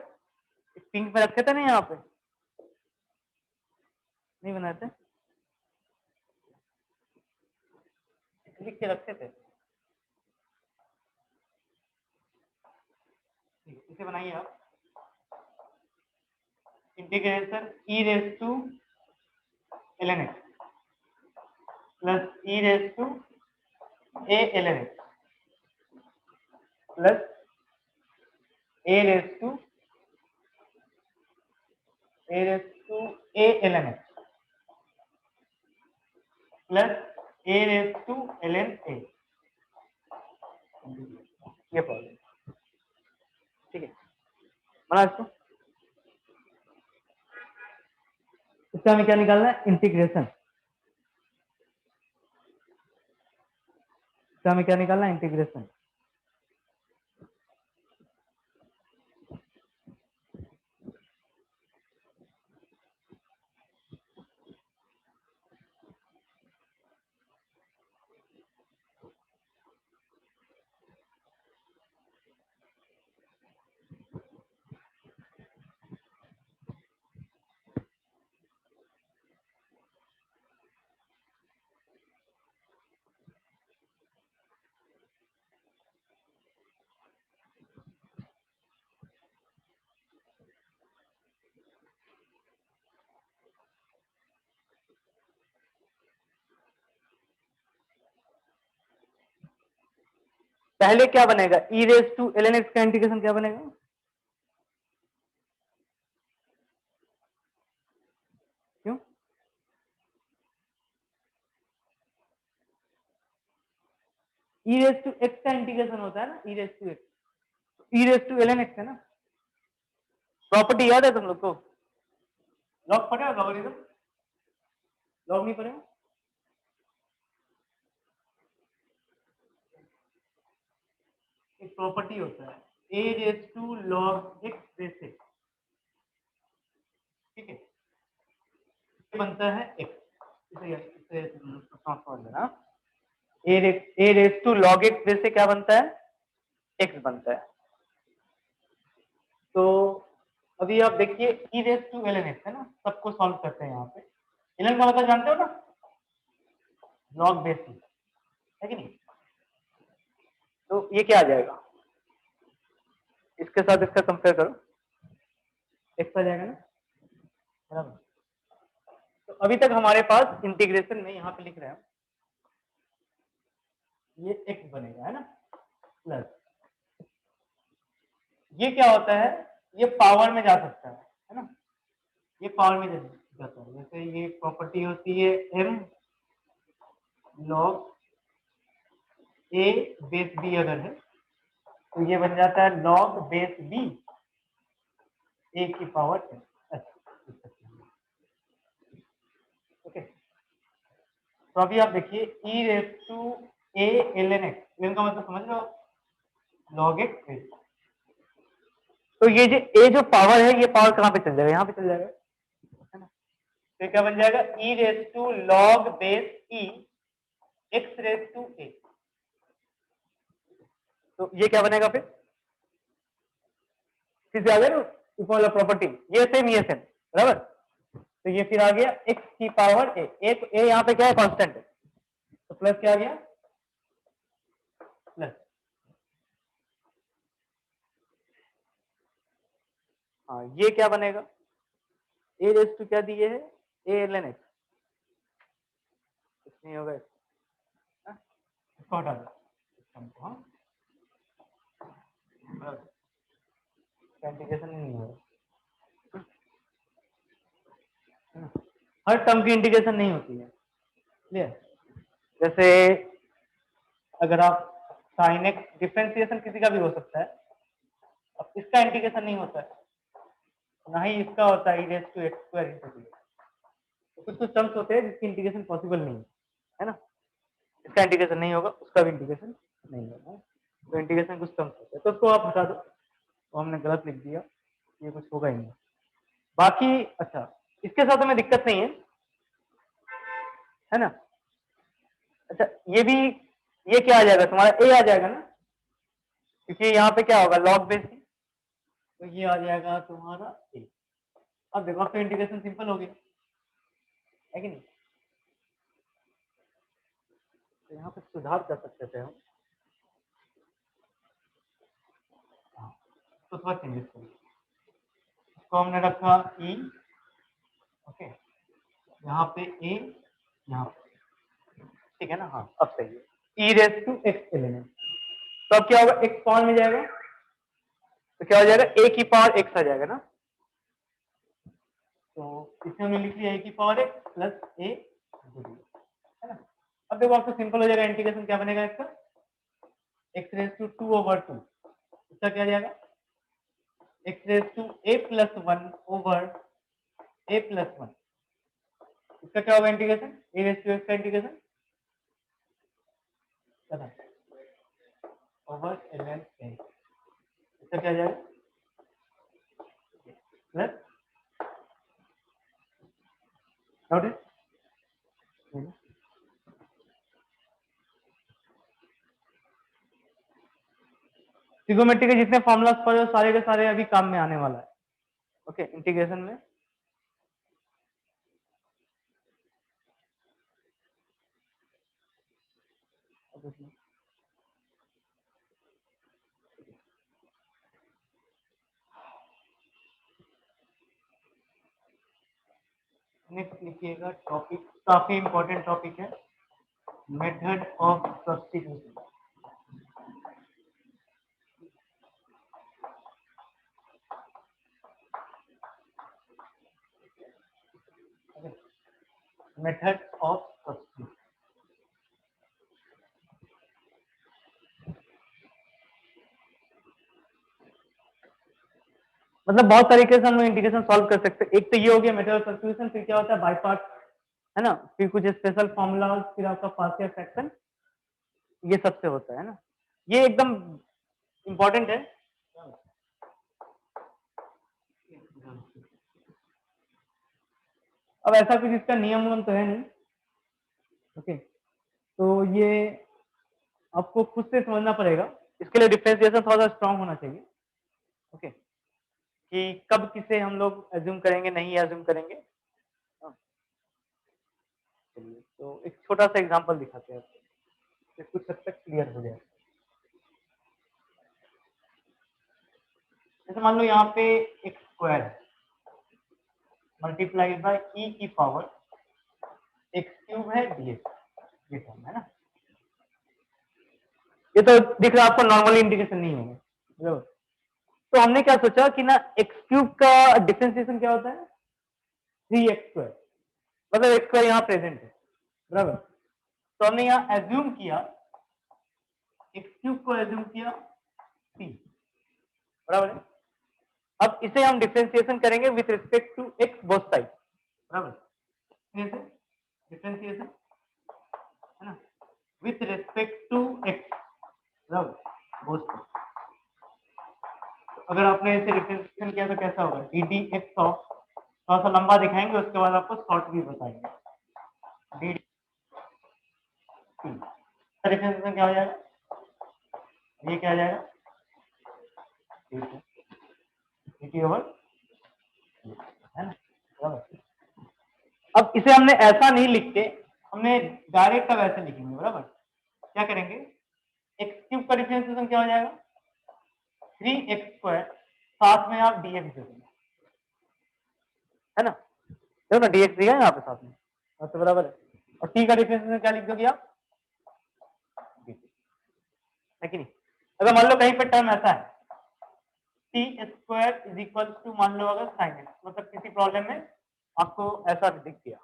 पिंक में रखे थे ना, यहाँ पे नहीं बनाए थे, लिख के रखे थे, इसे बनाइए आप, integration e⁻ln x plus e⁻a ln x plus a ln x plus a ln a, ये प्रॉब्लम, ठीक है, बना इसको। इसका हमें क्या निकालना है, इंटीग्रेशन, इसका हमें क्या निकालना है, इंटीग्रेशन। पहले क्या बनेगा, e⁻ln x का इंटीग्रेशन क्या बनेगा, क्यों, e⁻x का इंटीग्रेशन होता है ना, e⁻ln x है ना। प्रॉपर्टी याद है तुम लोग को, लॉग पढ़े, लॉगरिथम, लॉग नहीं पढ़े, एक प्रॉपर्टी होता है a⁻log x बेसिस, ठीक है, ये बनता है x, इसे ट्रांसफॉर्म देना, a⁻log x बेसिस क्या बनता है, x बनता है। तो अभी आप देखिए e⁻ln x है ना, सबको सॉल्व करते हैं यहाँ पे, ln का मतलब जानते हो ना, लॉग बेसिस, है कि नहीं, तो ये क्या आ जाएगा, इसके साथ इसका कंपेयर करो, x आ जाएगा ना, बराबर। तो अभी तक हमारे पास इंटीग्रेशन में यहाँ पे लिख रहे हैं, ये x बनेगा, है ना, प्लस ये क्या होता है, ये पावर में जा सकता है ना, ये पावर में जाता है। जैसे ये प्रॉपर्टी होती है m log a base b अगर है तो ये बन जाता है log बेस b a की पावर n। ओके, तो अभी आप देखिए e raise to a ln x, इनका मतलब समझ लो log x बेस। तो ये जो पावर है, ये पावर कहाँ पे चल जाएगा, यहाँ पे चल जाएगा, है ना। तो क्या बन जाएगा e raise to log base e x raise to a। तो ये क्या बनेगा फिर, फिर से आ गया ना ऊपर वाला प्रॉपर्टी, ये सेम बराबर। तो ये फिर आ गया x की पावर a, एक a यहाँ पे क्या है, कांस्टेंट है, तो प्लस क्या आ गया, प्लस, हाँ ये क्या बनेगा, a रेस टू क्या दिए है, a ln x, कुछ नहीं होगा इसको हटा दो सिस्टम को, हाँ इंटीग्रेशन नहीं होगा, हर टर्म की इंटीग्रेशन नहीं होती है, क्लियर। जैसे अगर आप साइन एक्स, डिफरेंशिएशन किसी का भी हो सकता है, अब इसका इंटीग्रेशन नहीं होता है, ना ही इसका होता है, e raise to x square into d. तो कुछ टर्म्स होते हैं जिसकी इंटीग्रेशन पॉसिबल नहीं है ना, इसका इंटीग्रेशन नहीं होगा, उसका भी इंटीग्रेशन नहीं होगा, तो इंटीग्रेशन कुछ टर्म्स होते हैं, तो उसको आप हटा दो, तो हमने गलत लिख दिया, ये कुछ होगा ही नहीं। बाकी अच्छा, इसके साथ हमें दिक्कत नहीं है ना। अच्छा ये भी, ये क्या आ जाएगा तुम्हारा, ए आ जाएगा ना, क्योंकि यहाँ पे क्या होगा लॉग बेस, तो ये आ जाएगा तुम्हारा ए। अब देखो, अब तो इंटीग्रेशन सिंपल हो गया है कि नहीं। तो यहाँ पे सुधार कर सकते थे हम, तो थोड़ा चेंजेस करें, इसको हमने रखा ई, ओके, यहाँ पे ए, यहाँ पे, ठीक है ना, हाँ अब सही है, ई रेस टू एक्स एलिमेंट। तो अब क्या होगा, एक्स पावर में जाएगा, तो क्या हो जाएगा, ए की पावर एक्स आ जाएगा ना, तो इसमें हमने लिख लिया ए की पावर एक्स प्लस ए, है ना। अब देखो आपको सिंपल हो जाएगा, इंटीग्रेशन क्या बनेगा इसका, एक्स रेस टू 2/2, इसका क्या जाएगा, x raise to a plus 1 over a plus 1, इसका क्या होगा integration, a raise to x का इंटीग्रेशन ओवर ln a, इसका क्या जाएगा प्लस, नोटिस ट्रिगोमेट्री के जितने फॉर्मूलाज पढ़े सारे के सारे अभी काम में आने वाला है, ओके, इंटीग्रेशन में। नेक्स्ट लिखिएगा टॉपिक, काफी इंपॉर्टेंट टॉपिक है, method of substitution. Method of substitution मतलब बहुत तरीके से हम लोग इंटीग्रेशन सॉल्व कर सकते हैं। एक तो ये हो गया मेथड ऑफ सब्स्टिट्यूशन, फिर क्या होता है बाय पार्ट, है ना, फिर कुछ स्पेशल फॉर्मूला, फिर आपका पार्शियल फ्रैक्शन, ये सबसे होता है ना, ये एकदम इंपॉर्टेंट है। अब ऐसा कुछ इसका नियम उयम तो है नहीं, ओके, तो ये आपको खुद से समझना पड़ेगा, इसके लिए डिफरेंशिएशन थोड़ा सा स्ट्रांग होना चाहिए, ओके, कि कब किसे हम लोग एज्यूम करेंगे, नहीं एज्यूम करेंगे। हाँ, चलिए तो एक छोटा सा एग्जांपल दिखाते हैं आपको, कुछ हद तक क्लियर हो जाए। जैसे मान लो यहाँ पे एक्स स्क्वायर मल्टीप्लाइड बाय ई की पावर एक्स क्यूब है डीएक्स, ये टर्म है ना, ये तो दिख रहा है आपको, नॉर्मल इंटीग्रेशन नहीं होगा, तो हमने क्या सोचा कि ना एक्स क्यूब का डिफरेंशिएशन क्या होता है, 3x², मतलब x² यहाँ प्रेजेंट है, बराबर। तो हमने यहाँ एज्यूम किया x³ को एज्यूम किया c, बराबर है। अब इसे हम डिफरेंशिएशन करेंगे with respect to x both side, बराबर। डिफरेंशिएशन है ना, विथ रिस्पेक्ट टू x, बराबर, बोथ साइड। अगर आपने इसे डिफरेंशिएशन किया तो कैसा होगा, डी डी एक्स ऑफ, थोड़ा सा लंबा दिखाएंगे उसके बाद आपको शॉर्ट भी बताएंगे। डी डिफरेंशिएशन क्या हो जाएगा, ये क्या आ जाएगा, डी ओवर, है ना, बराबर। अब इसे हमने ऐसा नहीं लिख के, हमने डायरेक्ट अब ऐसे लिखेंगे, बराबर। क्या करेंगे, x³ का डिफरेंशिएशन क्या हो जाएगा, 3x², साथ में आप dx दे देंगे, है ना, देखो ना dx दिया है यहाँ पे साथ में, तो बराबर है। और t का डिफरेंशिएशन क्या लिख दोगे आप, है कि नहीं। अगर मान लो कहीं पे टर्म ऐसा है t² इज इक्वल टू, मान लो अगर sin x, मतलब किसी प्रॉब्लम में आपको ऐसा दिख गया,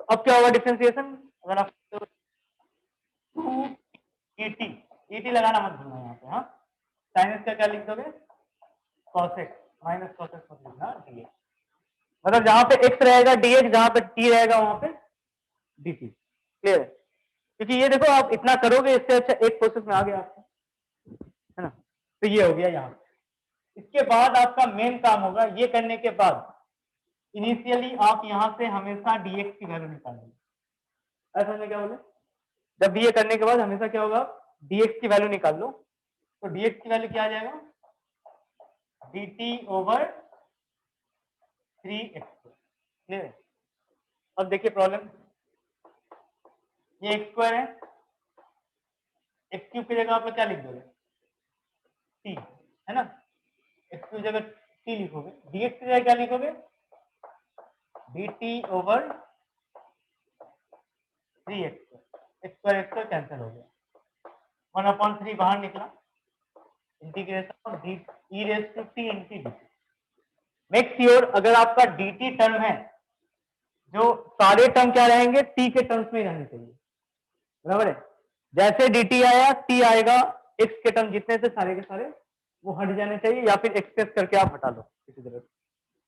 तो अब क्या होगा डिफरेंशिएशन, अगर आप 2et लगाना मत भूलना यहाँ पे, हाँ, sin x का क्या लिख दोगे, cos x minus cos x मत लिखना, dx, मतलब जहां पे x रहेगा dx, जहां पे t रहेगा वहां पे dt, क्लियर है। क्योंकि ये देखो आप इतना करोगे, इससे अच्छा एक प्रोसेस में आ गया आपको, है ना। तो ये हो गया यहाँ, इसके बाद आपका मेन काम होगा, ये करने के बाद इनिशियली आप यहां से हमेशा dx की वैल्यू निकालेंगे, ऐसा मैं क्या बोले, जब ये करने के बाद हमेशा क्या होगा, dx की वैल्यू निकाल लो, तो dx की वैल्यू क्या आ जाएगा, dt ओवर 3x, क्लियर है। अब देखिए प्रॉब्लम, ये x² है, x³ की जगह आप क्या लिख दोगे, t, है ना, x³ की जगह t लिखोगे, dx की जगह क्या लिखोगे, dt over 3x², x² cancel हो गया, 1/3 बाहर निकला, integration of e raise to t into dt। Make sure अगर आपका dt टर्म है, जो सारे टर्म क्या रहेंगे, t के टर्म्स में रहने चाहिए, बराबर है। जैसे dt आया t आएगा, x के टर्म जितने थे सारे के सारे वो हट जाने चाहिए, या फिर एक्सप्रेस करके आप हटा लो किसी तरह से।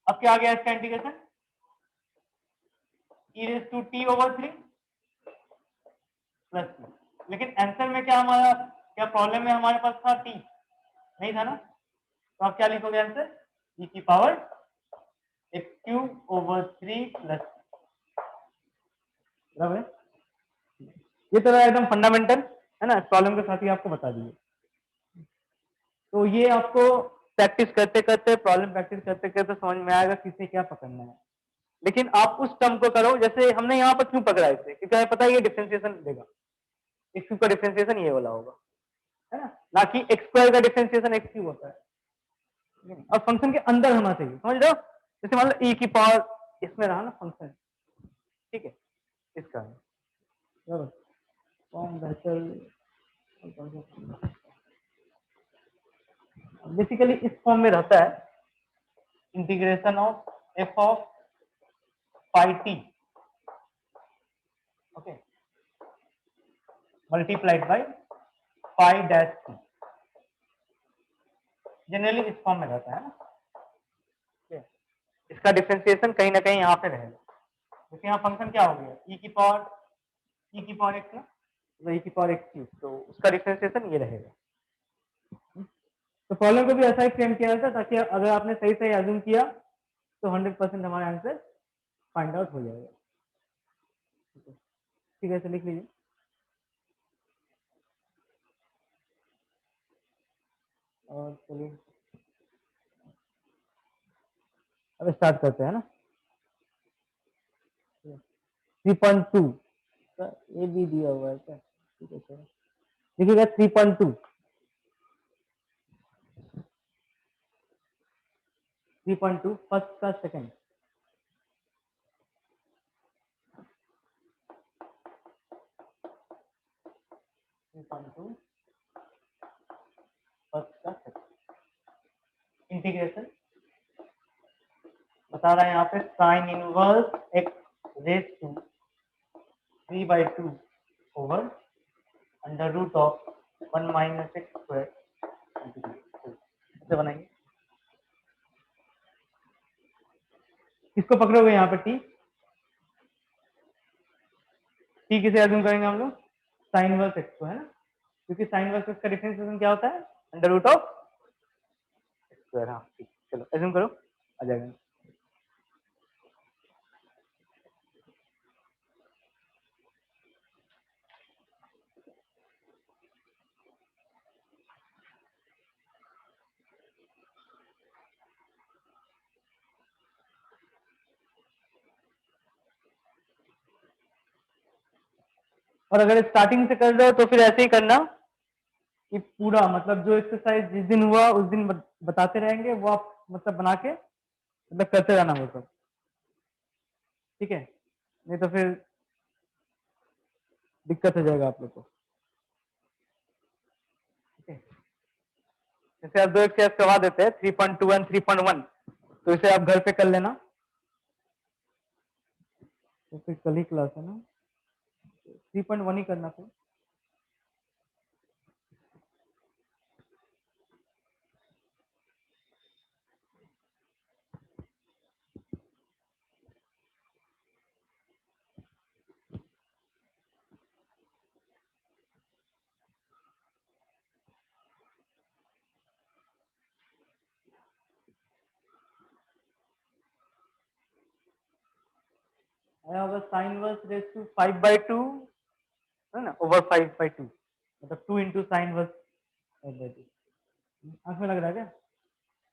अब क्या आ गया इसका integration, e raise to t over 3 plus t, लेकिन आंसर में क्या हमारा, क्या प्रॉब्लम में हमारे पास था t, नहीं था ना, तो आप क्या लिखोगे आंसर, e की पावर x³ ओवर 3 प्लस, बराबर है। ये तो एकदम फंडामेंटल है ना, प्रॉब्लम के साथ ही आपको बता दिए। तो ये आपको प्रैक्टिस करते करते, प्रॉब्लम प्रैक्टिस करते करते समझ में आएगा किसे क्या पकड़ना है। लेकिन आप उस टर्म को करो, जैसे हमने यहाँ पर क्यों पकड़ा इसे, क्योंकि हमें पता है ये डिफरेंशिएशन देगा, x³ का डिफरेंशिएशन ये वाला होगा, है ना कि x² का डिफरेंशिएशन x³ होता है, और फंक्शन के अंदर होना चाहिए, समझ लो। जैसे मान लो e की पावर इसमें रहा ना फंक्शन, ठीक है, इसका फॉर्म बेहतर, बेसिकली इस फॉर्म में रहता है, integration of f of phi t, okay, multiplied by phi dash t, generally इस फॉर्म में रहता है ना, इसका डिफरेंशिएशन कहीं ना कहीं यहाँ पे रहेगा। जैसे यहाँ फंक्शन क्या हो गया, e की पावर x ना, तो e की पावर x³, तो उसका डिफरेंशिएशन ये रहेगा। तो प्रॉब्लम को भी ऐसा ही फ्रेम किया जाता है, ताकि अगर आपने सही सही अज्यूम किया तो 100% हमारा आंसर फाइंड आउट हो जाएगा। ठीक है, लिख लीजिए। और चलिए अब स्टार्ट करते हैं ना, 3.2 ये भी दिया हुआ है क्या, ठीक है सर, लिखिएगा 3.2, 3.2 फर्स्ट का सेकंड, 3.2 फर्स्ट का सेकंड, इंटीग्रेशन बता रहा है यहाँ पे sine inverse x raise to 3/2 over under root of 1 minus x square ऐसे बनाएंगे। किसको पकड़ोगे यहाँ पे टी किसे अज्यूम करेंगे हम लोग साइन इनवर्स एक्स को, है ना, क्योंकि साइन इनवर्स एक्स का डिफरेंशिएशन क्या होता है under root of x square. हाँ ठीक, चलो अज्यूम करो, आ जाएगा। और अगर स्टार्टिंग से कर रहे हो तो फिर ऐसे ही करना कि पूरा मतलब जो एक्सरसाइज जिस दिन हुआ उस दिन बताते रहेंगे, वो आप मतलब बना के मतलब करते रहना वो सब, ठीक है, नहीं तो फिर दिक्कत हो जाएगा आप लोग को, ठीक है। जैसे आप दो एक्सरसाइज करवा देते हैं 3.2 एंड 3.1, तो इसे आप घर पे कर लेना, तो फिर कल ही क्लास है ना, 3.1 ही करना फिर। आया होगा साइन वर्स रेस टू 5/2 है ना ओवर 5/2, मतलब 2 इंटू साइन वर्स 5/2। आंख में लग रहा है क्या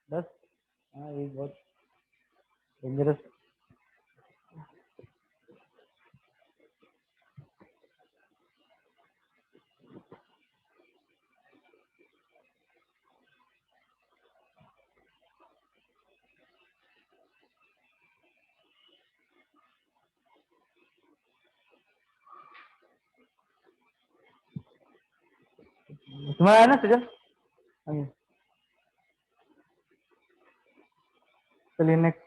10? हाँ ये बहुत डेंजरस। तुम्हारा है ना सजल? हाँ, चलिए next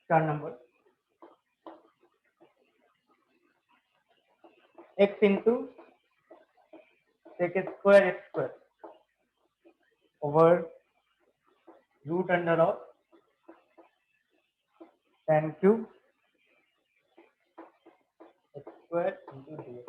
4 number, x into sec square x square over root under of tan cube x square into d.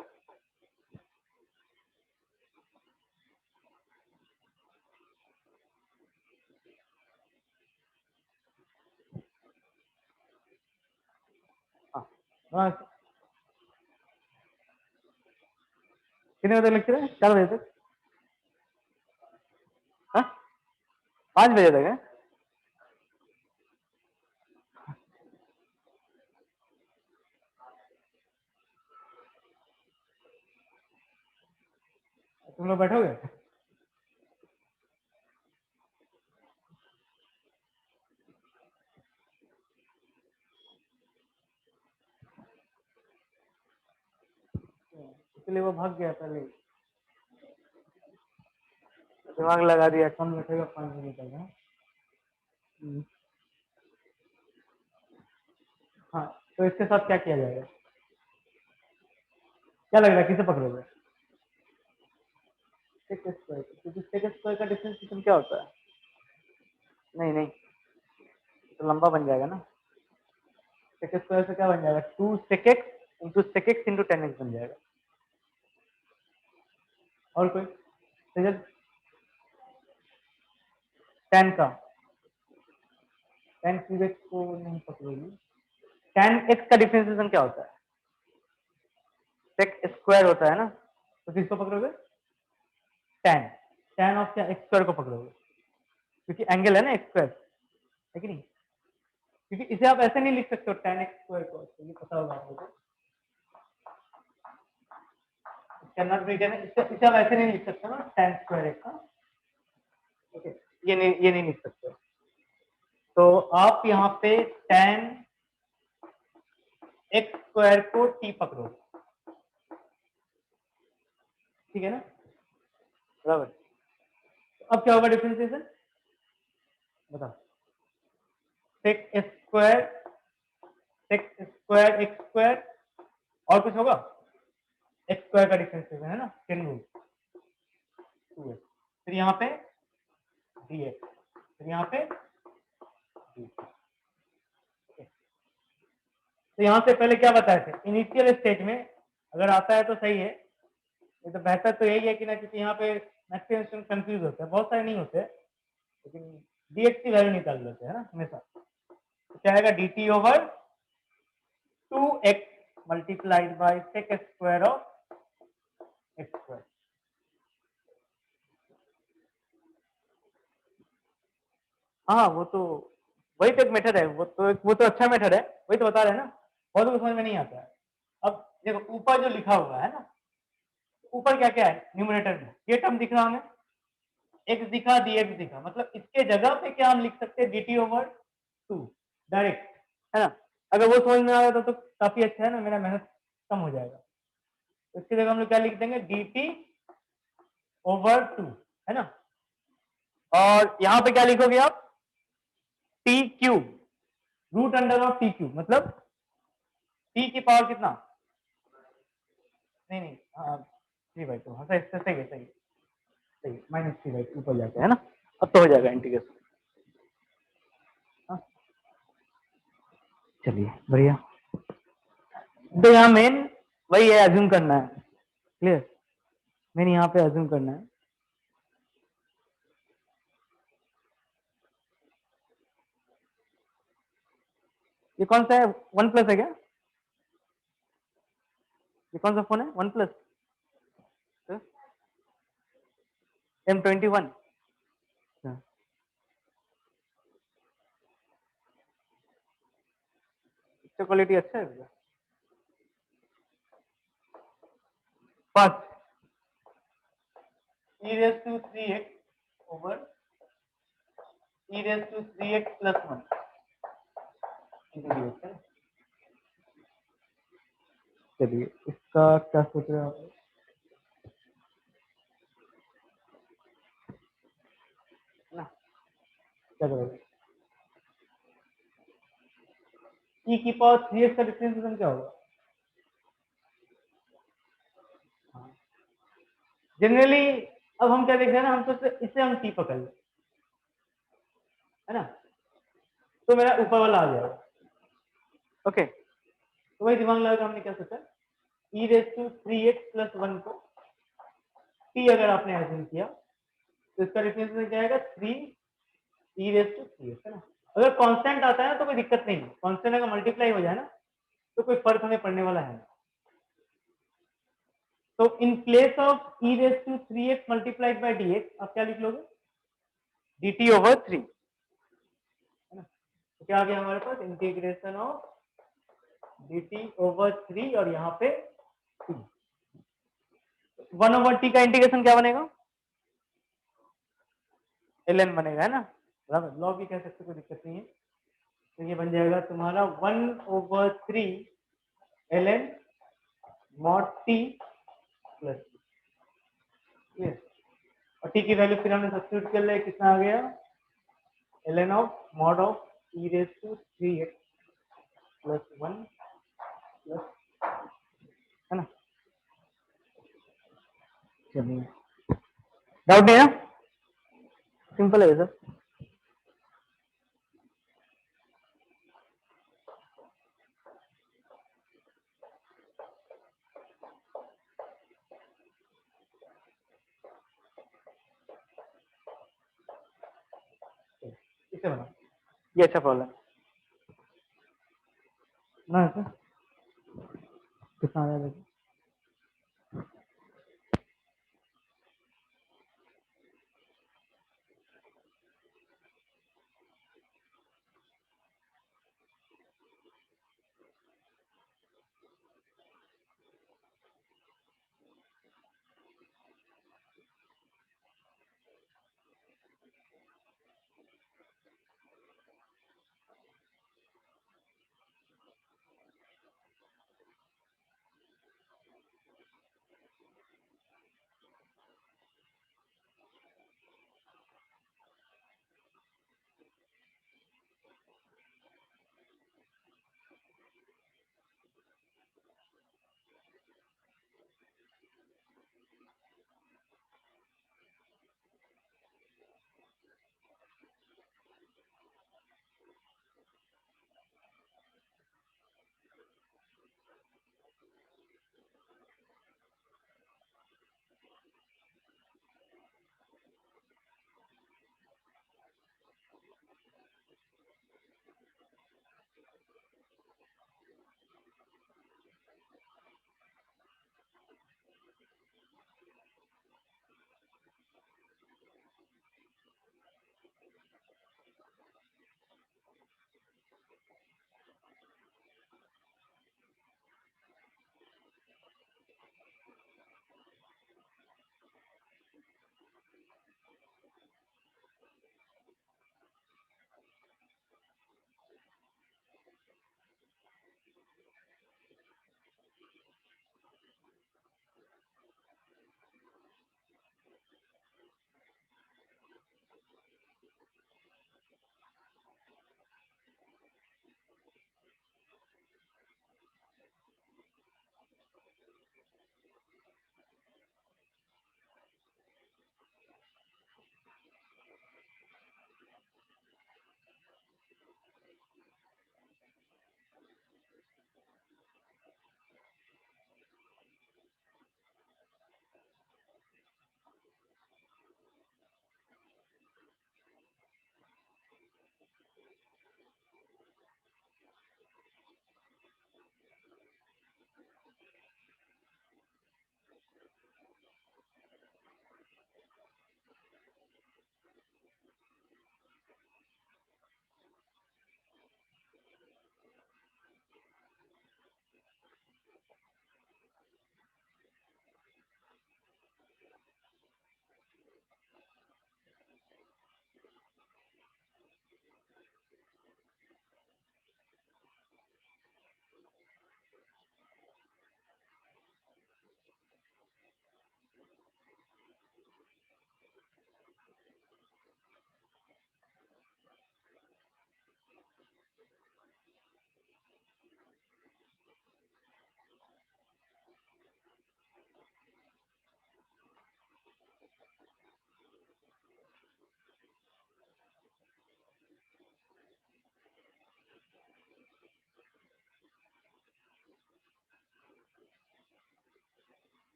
हाँ कितने बजे लेक्चर है? 4 बजे तक? हाँ 5 बजे तक है? तुम लोग बैठोगे? इसलिए वो भाग गया पहले, दिमाग लगा दिया कौन बैठेगा 5 बजे तक। हाँ हाँ, तो इसके साथ क्या किया जाएगा, क्या लग रहा है किसे पकड़ोगे? सेक स्क्वायर, क्योंकि सेक स्क्वायर का डिफरेंशिएशन क्या होता है? नहीं नहीं, तो लंबा बन जाएगा ना, सेक स्क्वायर से क्या बन जाएगा 2 sec x into sec x into tan x बन जाएगा। और कोई टेन का टेन क्यूब एक्स को नहीं पकड़ोगी, टेन एक्स का डिफरेंशिएशन क्या होता है? सेक स्क्वायर होता है ना, तो किसको पकड़ोगे? टेन टेन ऑफ क्या एक्स स्क्वायर को पकड़ोगे, क्योंकि एंगल है ना एक्स स्क्वायर, है कि नहीं? क्योंकि इसे आप ऐसे नहीं लिख सकते हो टेन एक्स स्क्वायर को, तो ये पता होगा आपको, नॉट रीजन है, इसे आप ऐसे नहीं लिख सकते ना टेन स्क्वायर एक्स का, ओके, ये नहीं लिख सकते। तो आप यहाँ पे टेन एक्स स्क्वायर को टी पकड़ो, ठीक है ना, बराबर। अब क्या होगा डिफरेंशिएशन? बताओ, सेक स्क्वायर एक्स स्क्वायर और कुछ होगा, एक्स स्क्वायर का डिफरेंशिएशन है ना, 10 रूट 2x, फिर यहाँ पे dx, फिर यहाँ पे dx। तो यहाँ से पहले क्या बताए थे, इनिशियल स्टेज में अगर आता है तो सही है, ये तो बेहतर तो यही है कि ना, क्योंकि यहाँ पे मैक्सिमम स्टूडेंट कंफ्यूज होते हैं, बहुत सारे नहीं होते, लेकिन dx की वैल्यू निकाल लेते हैं ना हमेशा। तो क्या आएगा, dt over 2x multiplied by sec square of x square. हाँ वो तो वही तो एक मेथड है, वो तो अच्छा मेथड है, वही तो बता रहे हैं ना, बहुत लोग समझ में नहीं आता है। अब देखो ऊपर जो लिखा हुआ है ना, ऊपर क्या क्या है न्यूमरेटर में, ये टर्म दिख रहा हमें, x दिखा dx दिखा, मतलब इसके जगह पे क्या हम लिख सकते हैं, dt ओवर 2 डायरेक्ट, है ना। अगर वो समझ में आ रहा तो काफी अच्छा है ना, मेरा मेहनत कम हो जाएगा। तो इसकी जगह हम लोग क्या लिख देंगे, dt ओवर 2, है ना। और यहाँ पे क्या लिखोगे आप, t cube root under of t cube, मतलब टी की पावर कितना, नहीं नहीं हाँ 3/2, हाँ सही सही है, सही सही, -3/2 ऊपर जाके, है ना। अब तो हो जाएगा इंटीग्रेशन। हाँ चलिए बढ़िया। तो यहाँ मेन वही है, अज्यूम करना है, क्लियर, मेन यहाँ पे अज्यूम करना है। ये कौन सा है, वन प्लस है क्या, ये कौन सा फोन है, वन प्लस M21, इसका क्वालिटी अच्छा है भैया। First e raised to 3x over e raised to 3x plus 1 into dx है। चलिए इसका क्या सोच रहे हो आप, है ना, क्या करोगे, e की पावर 3x का डिफरेंशिएशन क्या होगा, जनरली अब हम क्या देख रहे हैं ना, हम सोचते इसे हम t पकड़ लें, है ना, तो मेरा ऊपर वाला आ जाएगा, ओके। तो वही दिमाग लगा हमने क्या सोचा, e raise to 3x plus 1 को t अगर आपने एज्यूम किया तो इसका डिफरेंशिएशन क्या आएगा, 3 e रेज टू 3x, है ना। अगर कांस्टेंट आता है ना तो कोई दिक्कत नहीं है, कांस्टेंट अगर मल्टीप्लाई हो जाए ना तो कोई फर्क हमें पड़ने वाला है। तो in place of e raise to 3x multiplied by dx आप क्या लिख लोगे, dt ओवर 3, है ना। तो क्या आ गया हमारे पास, इंटीग्रेशन ऑफ dt ओवर 3 और यहाँ पे 1 ओवर t का इंटीग्रेशन क्या बनेगा, ln बनेगा, है ना, बराबर, लॉग भी कह सकते, कोई दिक्कत नहीं है। तो ये बन जाएगा तुम्हारा 1 over 3 ln mod t plus, और t की वैल्यू फिर हमने सब्स्टिट्यूट कर लिया, कितना आ गया, ln of mod of e raise to 3x plus 1 plus, है ना। चलिए डाउट नहीं है ना, सिंपल है सर। इसे बना, ये अच्छा प्रॉब्लम ना सर, कितना आ रहा है,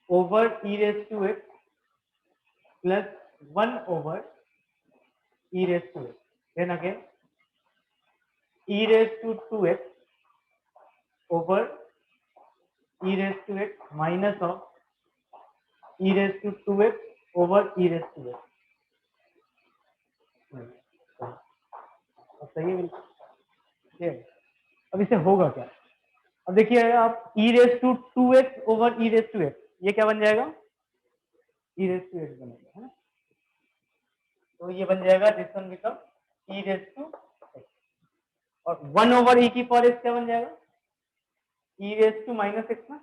over e raised to x plus 1 over e raised to x. Then again e raised to 2x over e raised to x minus of e raised to 2x over e raised to x. सही है बिल्कुल ठीक है। अब इसे होगा क्या? अब देखिए आप e raise to 2x over e raise to x, ये क्या बन जाएगा? e रेस टू x बनेगा, है ना? तो ये बन जाएगा this one become e raise to x और 1 ओवर e की पावर x क्या बन जाएगा? e raise to minus x ना,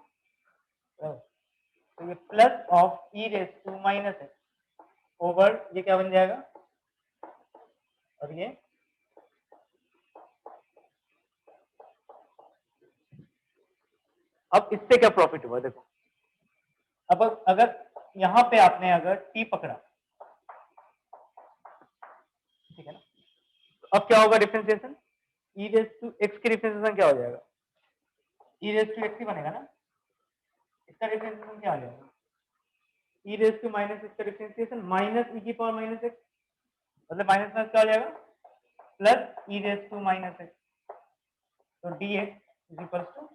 तो ये plus of e raise to minus x over ये क्या बन जाएगा? और ये अब इससे क्या प्रॉफिट हुआ देखो, अब अगर यहाँ पे आपने अगर t पकड़ा अब क्या होगा differentiation, e raise to x की डिफरेंशिएशन क्या हो जाएगा, ई रेज टू एक्स ही बनेगा ना, इसका डिफरेंशिएशन क्या आ जाएगा, e raise to minus x का डिफरेंशिएशन माइनस ई की पावर माइनस एक्स, मतलब माइनस माइनस क्या हो जाएगा plus e raise to minus x, तो d x is equal to,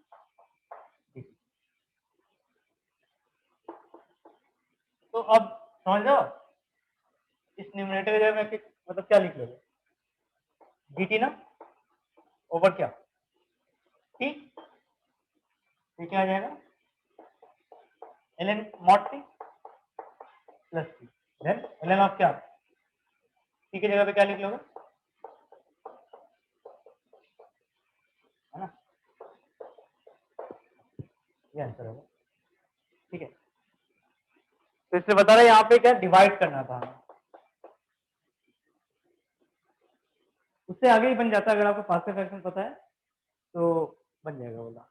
तो अब समझ लो इस न्यूमरेटर की जगह में मतलब क्या लिख लोगे, dt ना ओवर क्या टी, ये क्या आ जाएगा ln mod t plus t, then ln of क्या t की जगह पे क्या लिख लोगे, है ना, ये आंसर होगा। ठीक है, तो इससे बता रहा है यहाँ पे क्या डिवाइड करना था हमें, उससे आगे ही बन जाता है, अगर आपको पास्कल फ्रैक्शन पता है तो बन जाएगा बोला।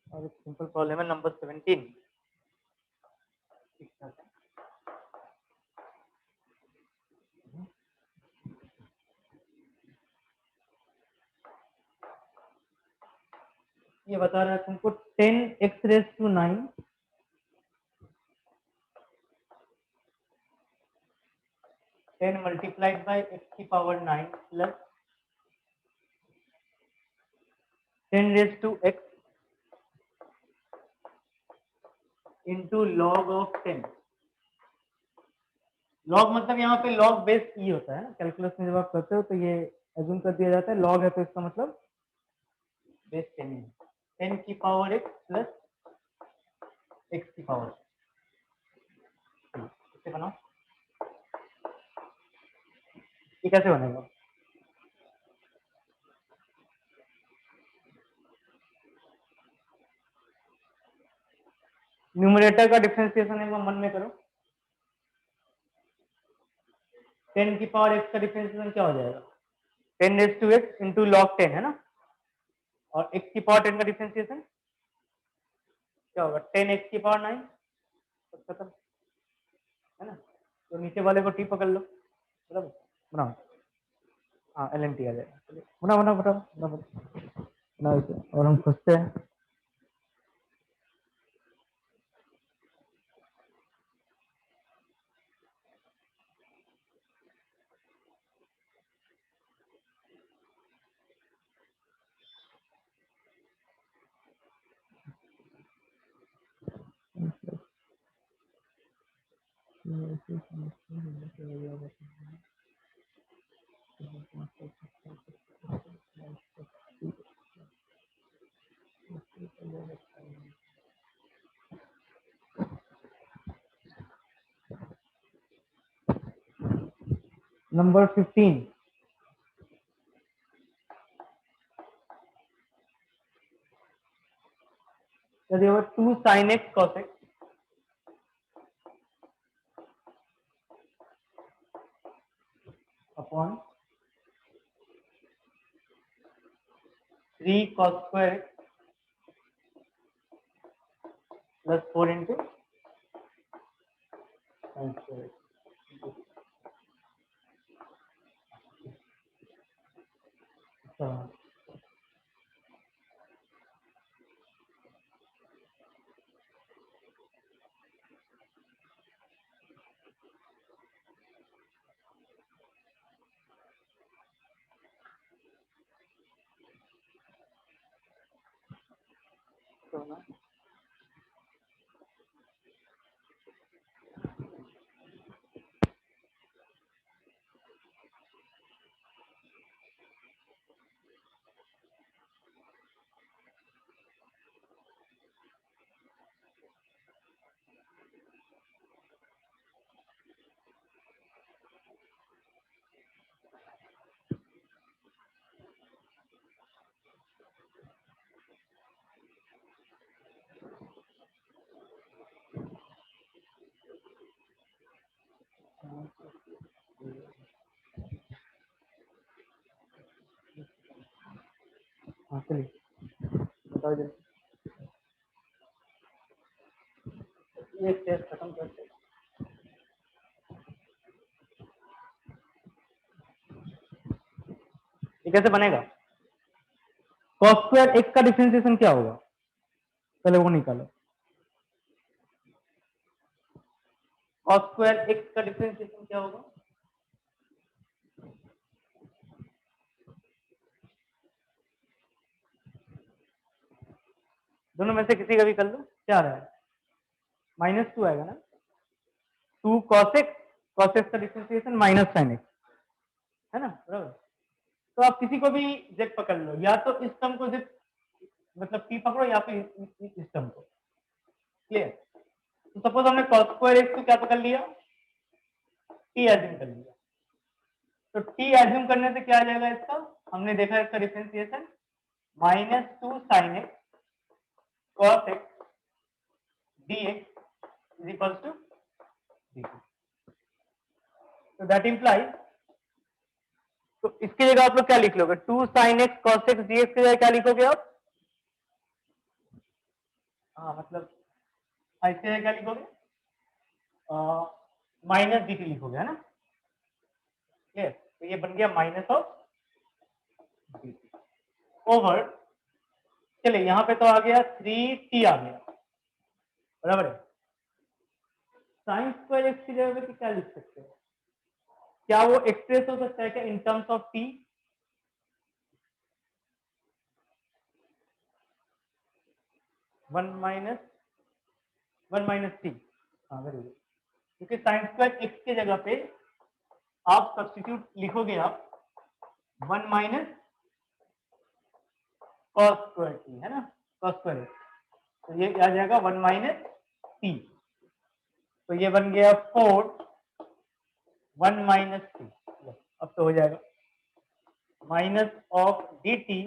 और एक सिंपल प्रॉब्लम है नंबर 17, ये बता रहा है तुमको 10x raise to 9 10 multiplied by x की power 9 plus 10 raise to x into log of 10, log मतलब यहाँ पे लॉग बेस ई होता है ना, कैलकुलस में जब आप करते हो तो ये एज्यूम कर दिया जाता है, लॉग है तो इसका मतलब बेस 10 है, 10 की पावर x प्लस x की पावर, इसे बनाओ, ये कैसे बनेगा, न्यूमरेटर का डिफरेंशिएशन है वो मन में करो, 10 की पावर x का डिफरेंशिएशन क्या हो जाएगा 10 raise to x into log 10 है ना, और x की पावर 10 का डिफरेंशिएशन क्या होगा 10x की पावर 9, तो खत्म है ना, तो नीचे वाले को t पकड़ लो, बराबर बनाओ, हाँ एल एन टी आ जाएगा, चलिए बनाओ बनाओ बनाओ बनाओ बनाओ इसे, और हम खुशते हैं। नंबर 15, यदि 2 sin x cos x upon 3 cos square x plus 4 into sin square x, अच्छा तो ना हाँ चलिए बताओ जल्दी, ये टेस्ट खत्म करते हैं। ये कैसे बनेगा? cos स्क्वायर x का डिफरेंशिएशन क्या होगा, पहले वो निकालो। cos स्क्वायर x का डिफरेंशिएशन क्या होगा? दोनों में से किसी का भी कर लो, क्या आ रहा है? -2 आएगा ना, 2 cos x, cos x का डिफरेंशिएशन माइनस sin x, है ना, बराबर। तो आप किसी को भी z पकड़ लो, या तो इस टर्म को z मतलब t पकड़ो या फिर इस टर्म को, क्लियर। तो सपोज हमने cos स्क्वायर x को क्या पकड़ लिया, t एज्यूम कर लिया, तो t एज्यूम करने से क्या आ जाएगा इसका, हमने देखा इसका differentiation -2 sin x cos x dx is equals to dt। तो दैट इंप्लाइज, तो इसकी जगह आप लोग क्या लिख लोगे, 2 sin x cos x dx की जगह क्या लिखोगे आप? हाँ मतलब इसकी जगह क्या लिखोगे, माइनस dt लिखोगे, है ना, क्लियर। तो ये बन गया माइनस ऑफ dt ओवर, चले यहाँ पे तो आ गया 3t आ गया, बराबर है। साइन स्क्वायर एक्स की जगह पे क्या लिख सकते हो, क्या वो एक्सप्रेस हो सकता है क्या in terms of t? One minus T, हाँ वेरी गुड, क्योंकि साइन स्क्वायर एक्स की जगह पे आप सब्स्टिट्यूट लिखोगे आप 1 माइनस कॉस स्क्वायर टी, है ना, कॉस स्क्वायर एक्स, तो ये आ जाएगा 1 माइनस टी, तो ये बन गया 4 1 माइनस टी, अब तो हो जाएगा minus of D T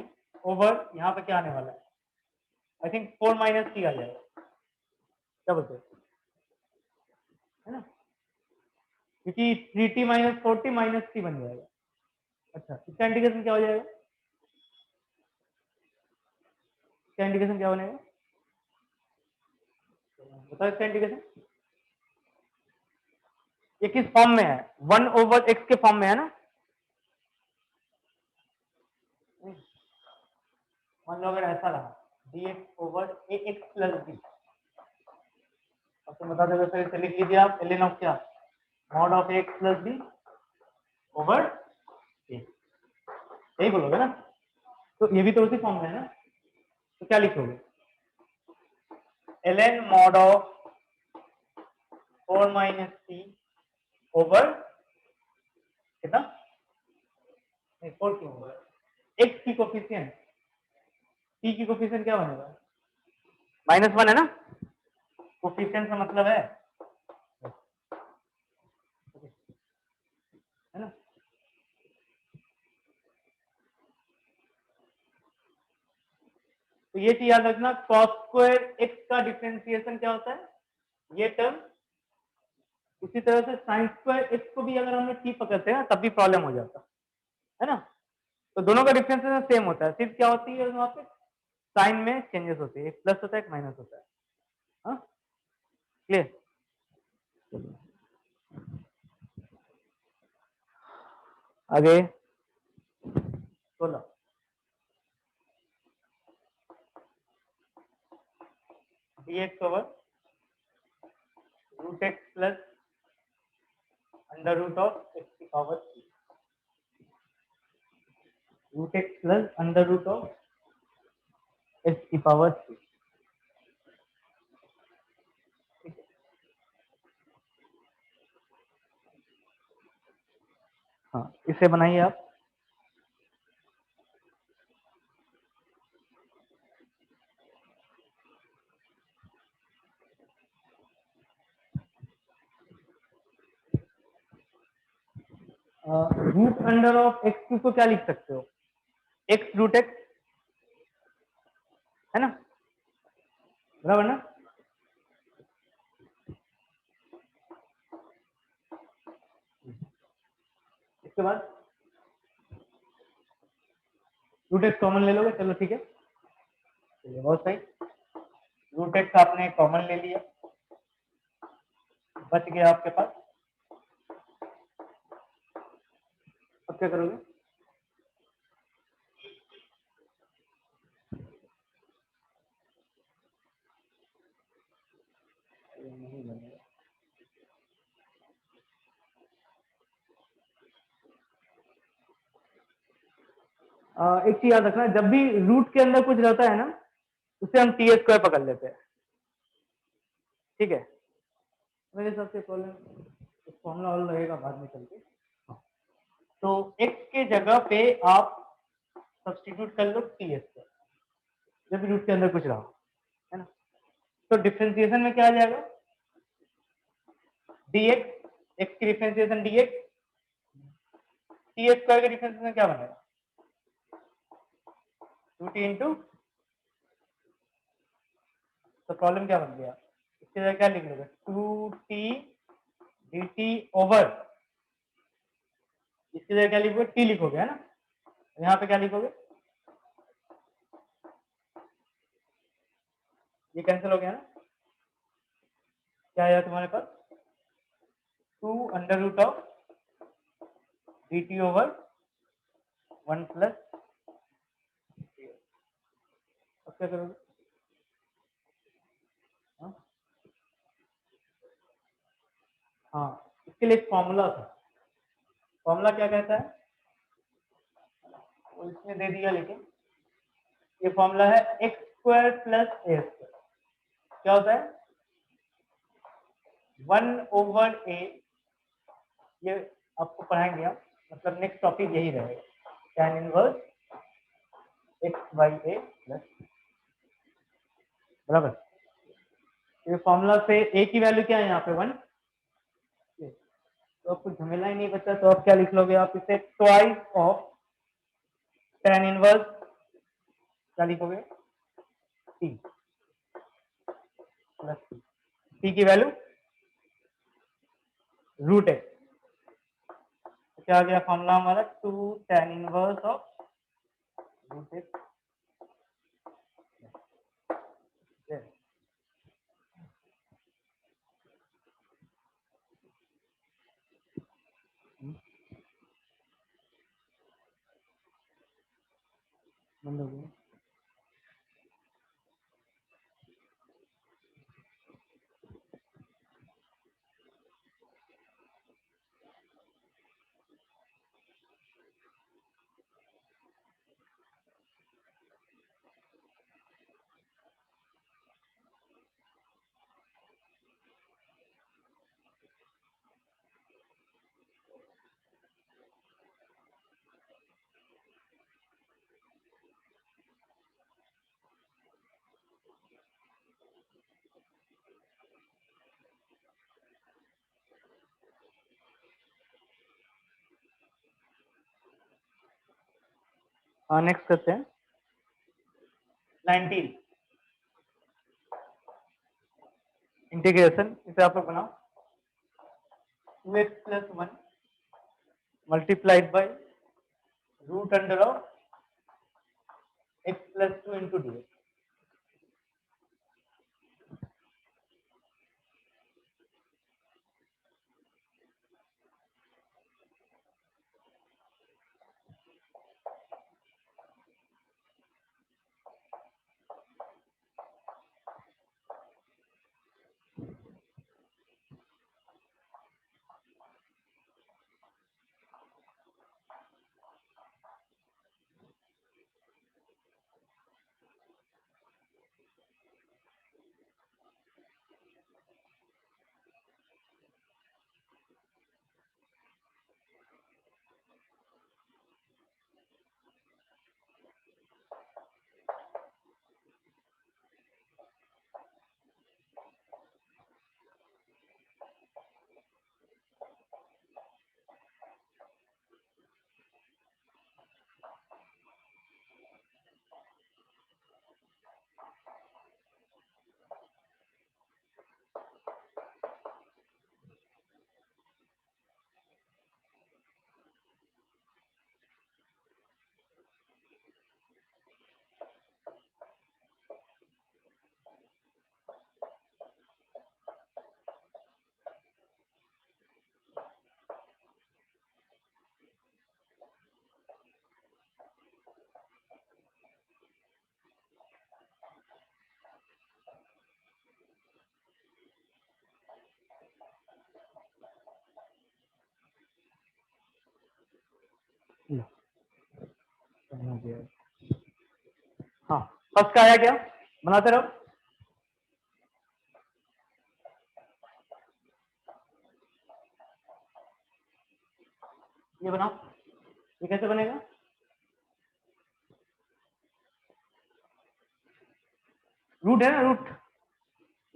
over, यहाँ पे क्या आने वाला है, आई थिंक 4 माइनस टी आ जाएगा, क्या बोलते हैं, है ना, क्योंकि 3t minus 4t minus T बन जाएगा। अच्छा, इसका इंटीग्रेशन क्या हो जाएगा, इसका इंटीग्रेशन क्या बनेगा, बताओ इसका इंटीग्रेशन, ये किस फॉर्म में है, 1 ओवर x के फॉर्म में है ना, मान लो अगर ऐसा रहा dx over ax plus b, अब तो बता दोगे, फिर लिख लीजिए आप ln ऑफ क्या, mod of ax plus b over a, यही बोलोगे ना, तो ये भी तो उसी फॉर्म में है ना, तो क्या लिखोगे, ln mod of 4 minus T over कितना, नहीं 4 क्यों होगा, x की कोफिशिएंट, t की कोफिशिएंट क्या बनेगा, -1 है ना, कोफिशिएंट का मतलब है ना, तो ये चीज याद रखना, cos स्क्वायर x का डिफरेंशिएशन क्या होता है, ये टर्म, उसी तरह से sin स्क्वायर x को भी अगर हमने t पकड़ते हैं तब भी प्रॉब्लम हो जाता है ना, तो दोनों का डिफरेंशिएशन सेम होता है, सिर्फ क्या होती है वहां पे साइन में चेंजेस होते हैं, एक प्लस होता है एक माइनस होता है, हाँ क्लियर। आगे 16, dx over root x plus under root of x की power 3, root x plus under root of x की पावर 3, हाँ इसे बनाइए आप, root under of x cube को क्या लिख सकते हो, एक्स रूट एक्स, है ना, बराबर ना, इसके बाद रूट एक्स कॉमन ले लोगे, चलो ठीक है, चलिए बहुत सही, रूट एक्स आपने कॉमन ले लिया, बच गया आपके पास। अब क्या करोगे, नहीं बनेगा। एक चीज याद रखना, जब भी रूट के अंदर कुछ रहता है ना, उसे हम टी स्क्वायर पकड़ लेते हैं, ठीक है। मेरे हिसाब से प्रॉब्लम फॉर्मूला और लगेगा बाद में चल के। तो x के जगह पे आप सब्स्टिट्यूट कर लो टी स्क्वायर, जब भी रूट के अंदर कुछ रहा, है ना। तो डिफरेंशिएशन में क्या आ जाएगा, dx, x की डिफरेंशिएशन dx, टी स्क्वायर का डिफरेंशिएशन क्या बनेगा, 2t इंटू, तो प्रॉब्लम क्या बन गया, इसके जगह क्या लिख लोगे, 2t dt ओवर, इसकी जगह क्या लिखोगे, t लिखोगे, है ना। यहाँ पे क्या लिखोगे, ये कैंसिल हो गया ना, क्या आया तुम्हारे पास, 2 under root of dt over 1 plus, अब क्या करोगे, हाँ इसके लिए एक फॉर्मूला था, फॉर्मूला क्या कहता है, वो इसमें दे दिया, लेकिन ये फॉर्मूला है एक्स स्क्वायर प्लस ए स्क्वायर, क्या होता है 1 ओवर ए, ये आपको पढ़ाएंगे हम, मतलब नेक्स्ट टॉपिक यही रहेगा, tan inverse x by A plus, बराबर। ये फॉर्मूला से ए की वैल्यू क्या है यहाँ पे 1, तो अब कुछ झमेला ही नहीं बचा, तो अब क्या लिख लोगे आप इसे, ट्वाइस ऑफ tan इनवर्स, क्या लिखोगे, टी प्लस टी की वैल्यू रूट है, क्या आ गया फॉर्मूला हमारा, 2 tan inverse of root x, बंद हो गया। हाँ नेक्स्ट करते हैं 19, इंटीग्रेशन, इसे आप लोग बनाओ, 2x plus 1 multiplied by root under of x plus 2 into d x, बना दिया। हाँ फर्स्ट का आया क्या, बनाते रहो। ये बनाओ, ये कैसे बनेगा? रूट है ना, रूट,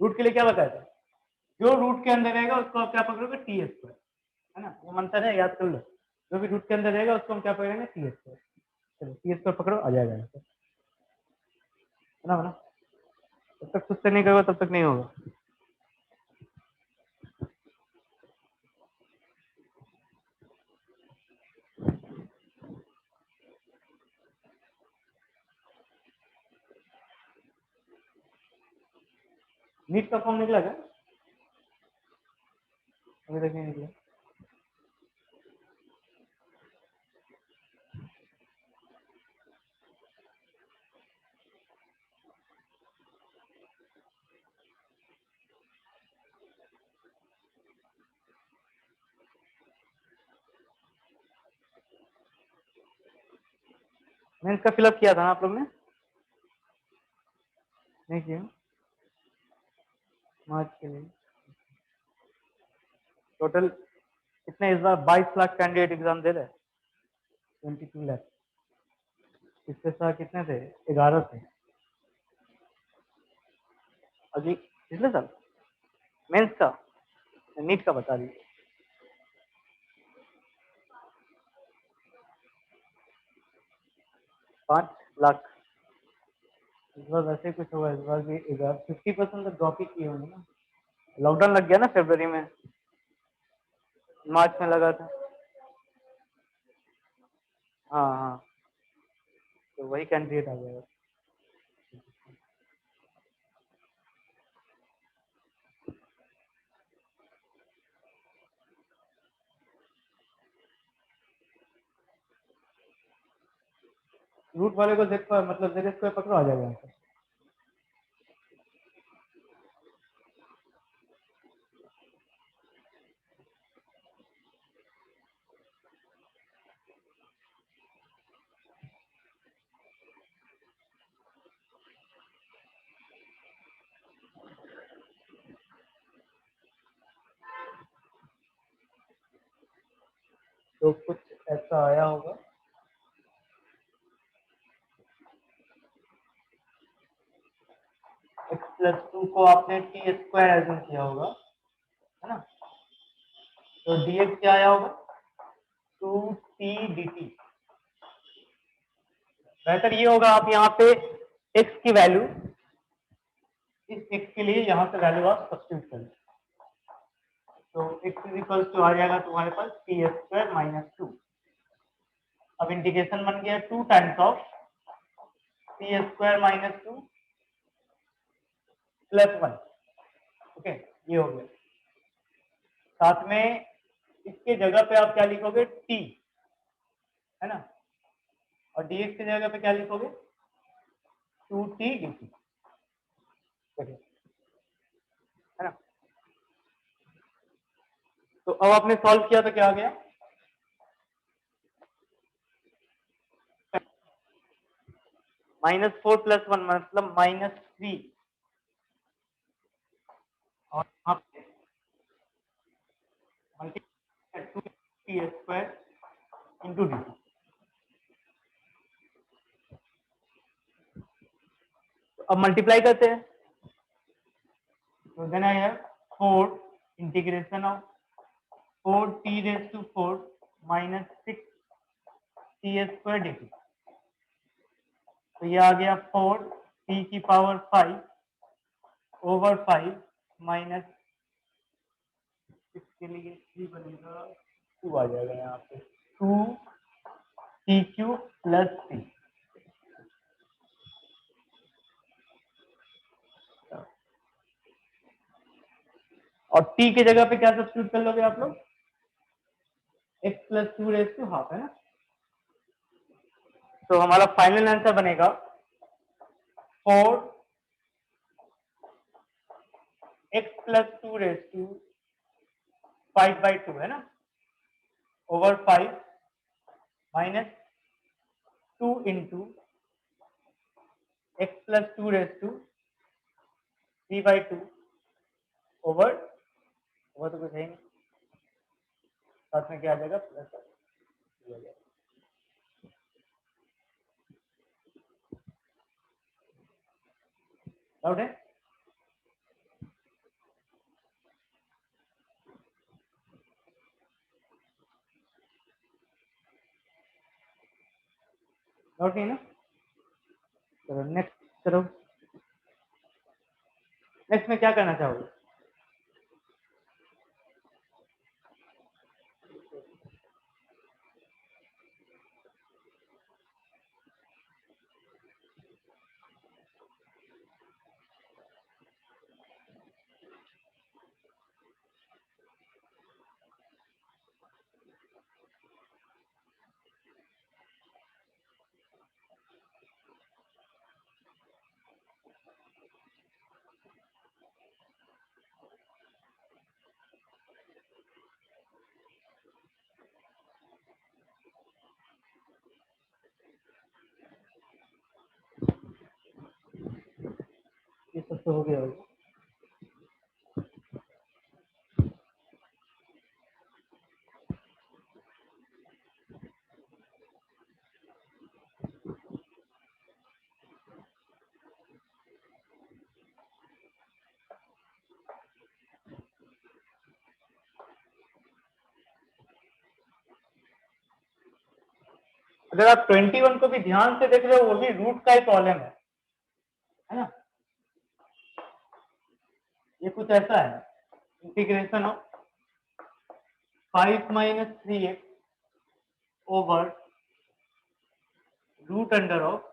रूट के लिए क्या बताया था, जो रूट के अंदर रहेगा उसको आप क्या पकड़ोगे, टी स्क्वायर, है ना, वो मंत्र है, याद कर लो। जो भी रूट के अंदर रहेगा उसको हम क्या पकड़ेंगे, टी स्क्वायर। चलो टी स्क्वायर पकड़ो, आ जाएगा है ना, बना। जब तक खुद से नहीं करोगे तब तक नहीं होगा। नीट का फॉर्म निकला क्या? अभी तक नहीं निकला। मैंने इसका फिलअप किया था ना आप लोग ने, नहीं किया? मार्च के लिए टोटल कितने इस बार 22 लाख कैंडिडेट एग्जाम दे रहे हैं, 22 लाख। पिछले साल कितने थे, 11 थे। अभी पिछले साल मेंस का, नीट का बता दीजिए। 5 लाख। इस बार वैसे कुछ होगा, इस बार भी 50% तो ड्रॉप ही किए होंगे ना, लॉकडाउन लग गया ना फरवरी में, मार्च में लगा था। हाँ हाँ, तो वही कैंडिडेट आ जाएगा। रूट वाले को जेड पर मतलब जेड स्क्वायर पकड़ो, आ जाएगा आंसर। तो कुछ ऐसा आया होगा, x+2 को आपने टी स्क्वायर एज्यूम किया होगा, है ना, तो dx क्या आया होगा, 2t dt। बेहतर ये होगा आप यहाँ पे x की वैल्यू, इस x के लिए यहाँ से वैल्यू आप सब्स्टिट्यूट करें, तो x इज इक्वल टू आ जाएगा तुम्हारे पास टी स्क्वायर माइनस 2। अब इंटीग्रेशन बन गया 2 times of T square minus 2 plus 1। Okay, ये हो गया। साथ में इसके जगह पे आप क्या लिखोगे, t, है ना, और dx की जगह पे क्या लिखोगे, 2t dt, है ना। तो अब आपने सॉल्व किया तो क्या आ गया, -4 + 1 मतलब -3, और यहाँ पे multiply 2t square into dt। तो अब मल्टीप्लाई करते हैं, तो then I have 4 integration of 4t⁴ minus 6t square dt। तो ये आ गया 4t⁵ ओवर 5 माइनस 6 के लिए 3 बनेगा, 2 आ जाएगा यहाँ पे, 2t³ प्लस 3। और t की जगह पे क्या सब्स्टिट्यूट कर लोगे आप लोग, x+2⁵ है ना। तो हमारा फाइनल आंसर बनेगा 4x+2⁵ है ना, over 5 minus 2 into x plus 2 raise to 3/2 over over तो कुछ है ही नहीं, साथ में क्या आ जाएगा प्लस डाउट है? डाउट नहीं ना? चलो नेक्स्ट करो। नेक्स्ट में क्या करना चाहोगे? ये सब तो हो गया होगा। अगर आप 21 को भी ध्यान से देख रहे हो, वो भी रूट का ही प्रॉब्लम है ना? ये कुछ ऐसा है, integration of 5 minus 3x over root under of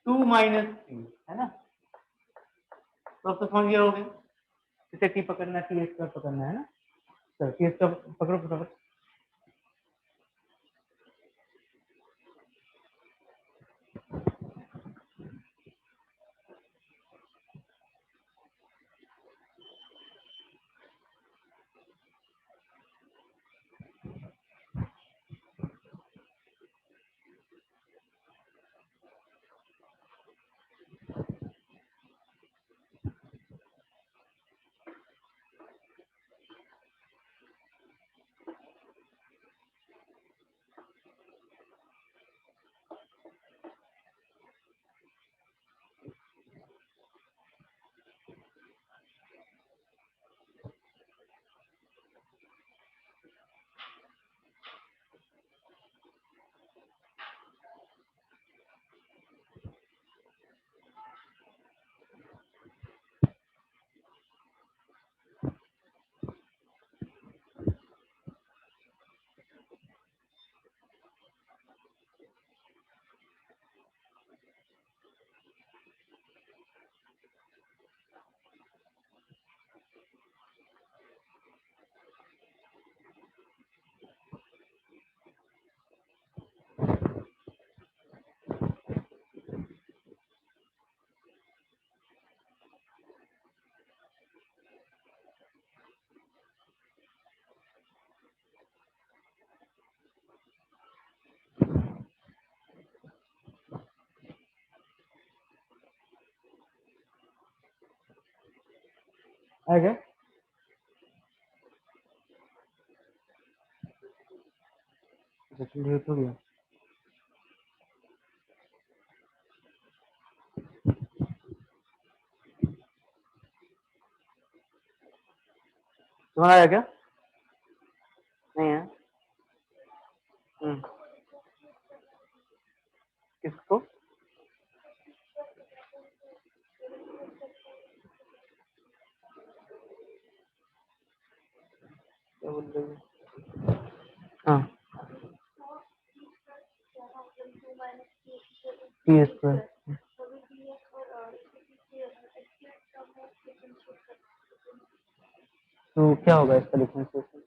2 minus 3, है ना? तो अब तो समझ गया होगे इसे टी पकड़ना है, टी स्क्वायर पकड़ना है ना? चलो टी स्क्वायर पकड़ो फटाफट। आ गया? चलिए तो गया। तुम्हारा आया क्या? नहीं है। किसको? क्या बोल रहे हो? हाँ टी स्क्वायर। तो क्या होगा इसका डिफरेंशिएशन?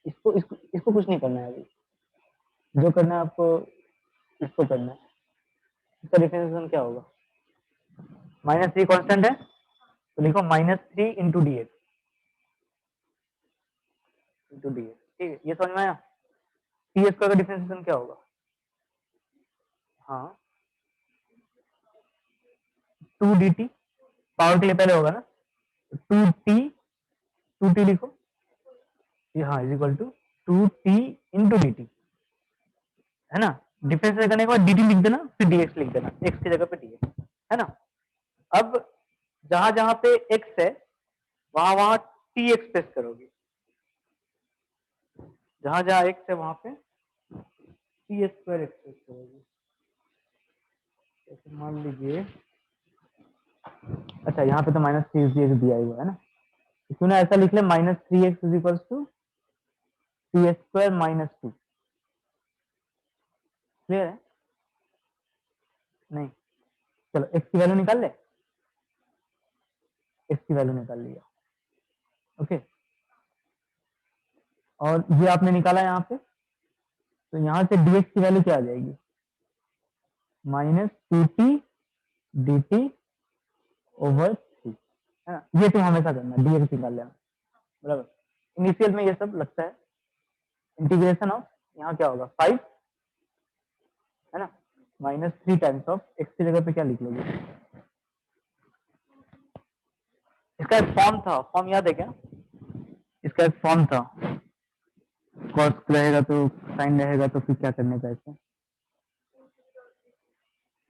इसको कुछ नहीं करना है अभी, जो करना है आपको इसको करना है। इसका डिफरेंशिएशन क्या होगा? -3 कांस्टेंट है तो लिखो -3 इंटू डी एक्स, ठीक है? ये समझ में आया? टी स्क्वायर का डिफरेंशिएशन क्या होगा? हाँ 2 dt पावर के लिए पहले होगा ना, 2t लिखो ये, हाँ is equal to 2t into d t, है ना। डिफरेंशिएट करने के बाद dt लिख देना, फिर dx लिख देना, x की जगह पे dx, है ना। अब जहां जहां पे x है वहां वहां t एक्सप्रेस करोगे, जहां जहां x है वहां पे टी स्क्वायर एक्सप्रेस करोगे। जैसे मान लीजिए, अच्छा यहाँ पे तो माइनस थ्री दिया हुआ है ना, तो क्यों ना ऐसा लिख ले, minus three x is equal to t square minus two. Clear है? नहीं, चलो एक्स की वैल्यू निकाल ले, एक्स की वैल्यू निकाल लिया, ओके। और ये आपने निकाला यहाँ पे, तो यहाँ से dx की वैल्यू क्या आ जाएगी? Minus two T D T over three, है ना। ये तो हमेशा करना, dx निकाल लेना, बराबर। इनिशियल में ये सब लगता है, इंटीग्रेशन ऑफ यहाँ क्या होगा 5, है ना, minus three times of x की जगह पे क्या लिख लोगे? इसका एक फॉर्म था, फॉर्म याद है क्या? इसका एक फॉर्म था, कॉस रहेगा तो साइन रहेगा तो फिर क्या करने का इसका?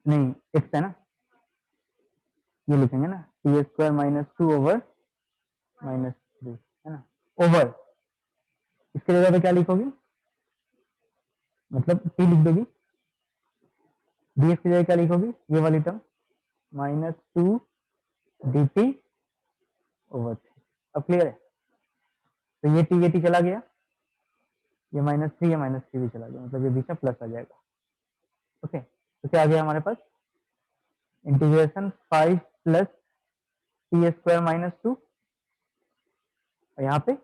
नहीं एक्स है ना, ये लिखेंगे ना, T square minus to over minus three, है ना, ओवर इसके जगह पे क्या लिखोगे? मतलब टी लिख दोगी, डीएक्स की जगह क्या लिखोगी? ये वाली term minus two D T over three. अब क्लियर है? तो ये टी चला गया, ये माइनस थ्री, ये माइनस थ्री भी चला गया, मतलब ये बीच में प्लस आ जाएगा, ओके। तो क्या आ गया हमारे पास? Integration 5 plus t square minus two, और यहाँ पे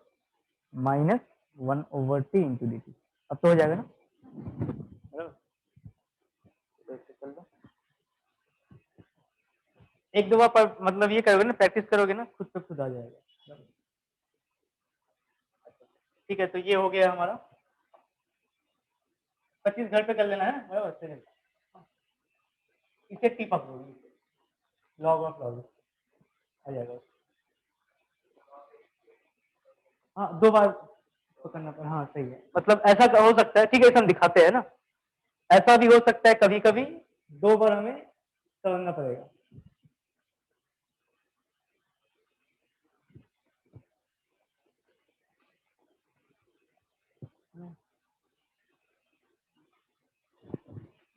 minus one over t into d t. अब तो हो जाएगा ना, बराबर। तो इससे चल दो, एक दो बार मतलब ये करोगे ना, प्रैक्टिस करोगे ना, खुद पे खुद आ जाएगा। ठीक है, तो ये हो गया हमारा 25 घर पे कर लेना है, बराबर। चलिए इसे टी पकड़ोगे, लॉग ऑफ लॉग आ जाएगा। हाँ दो बार पकड़ना पड़ेगा, हाँ सही है, मतलब ऐसा हो सकता है, ठीक है, इसे हम दिखाते हैं ना, ऐसा भी हो सकता है कभी कभी दो बार हमें समझना पड़ेगा।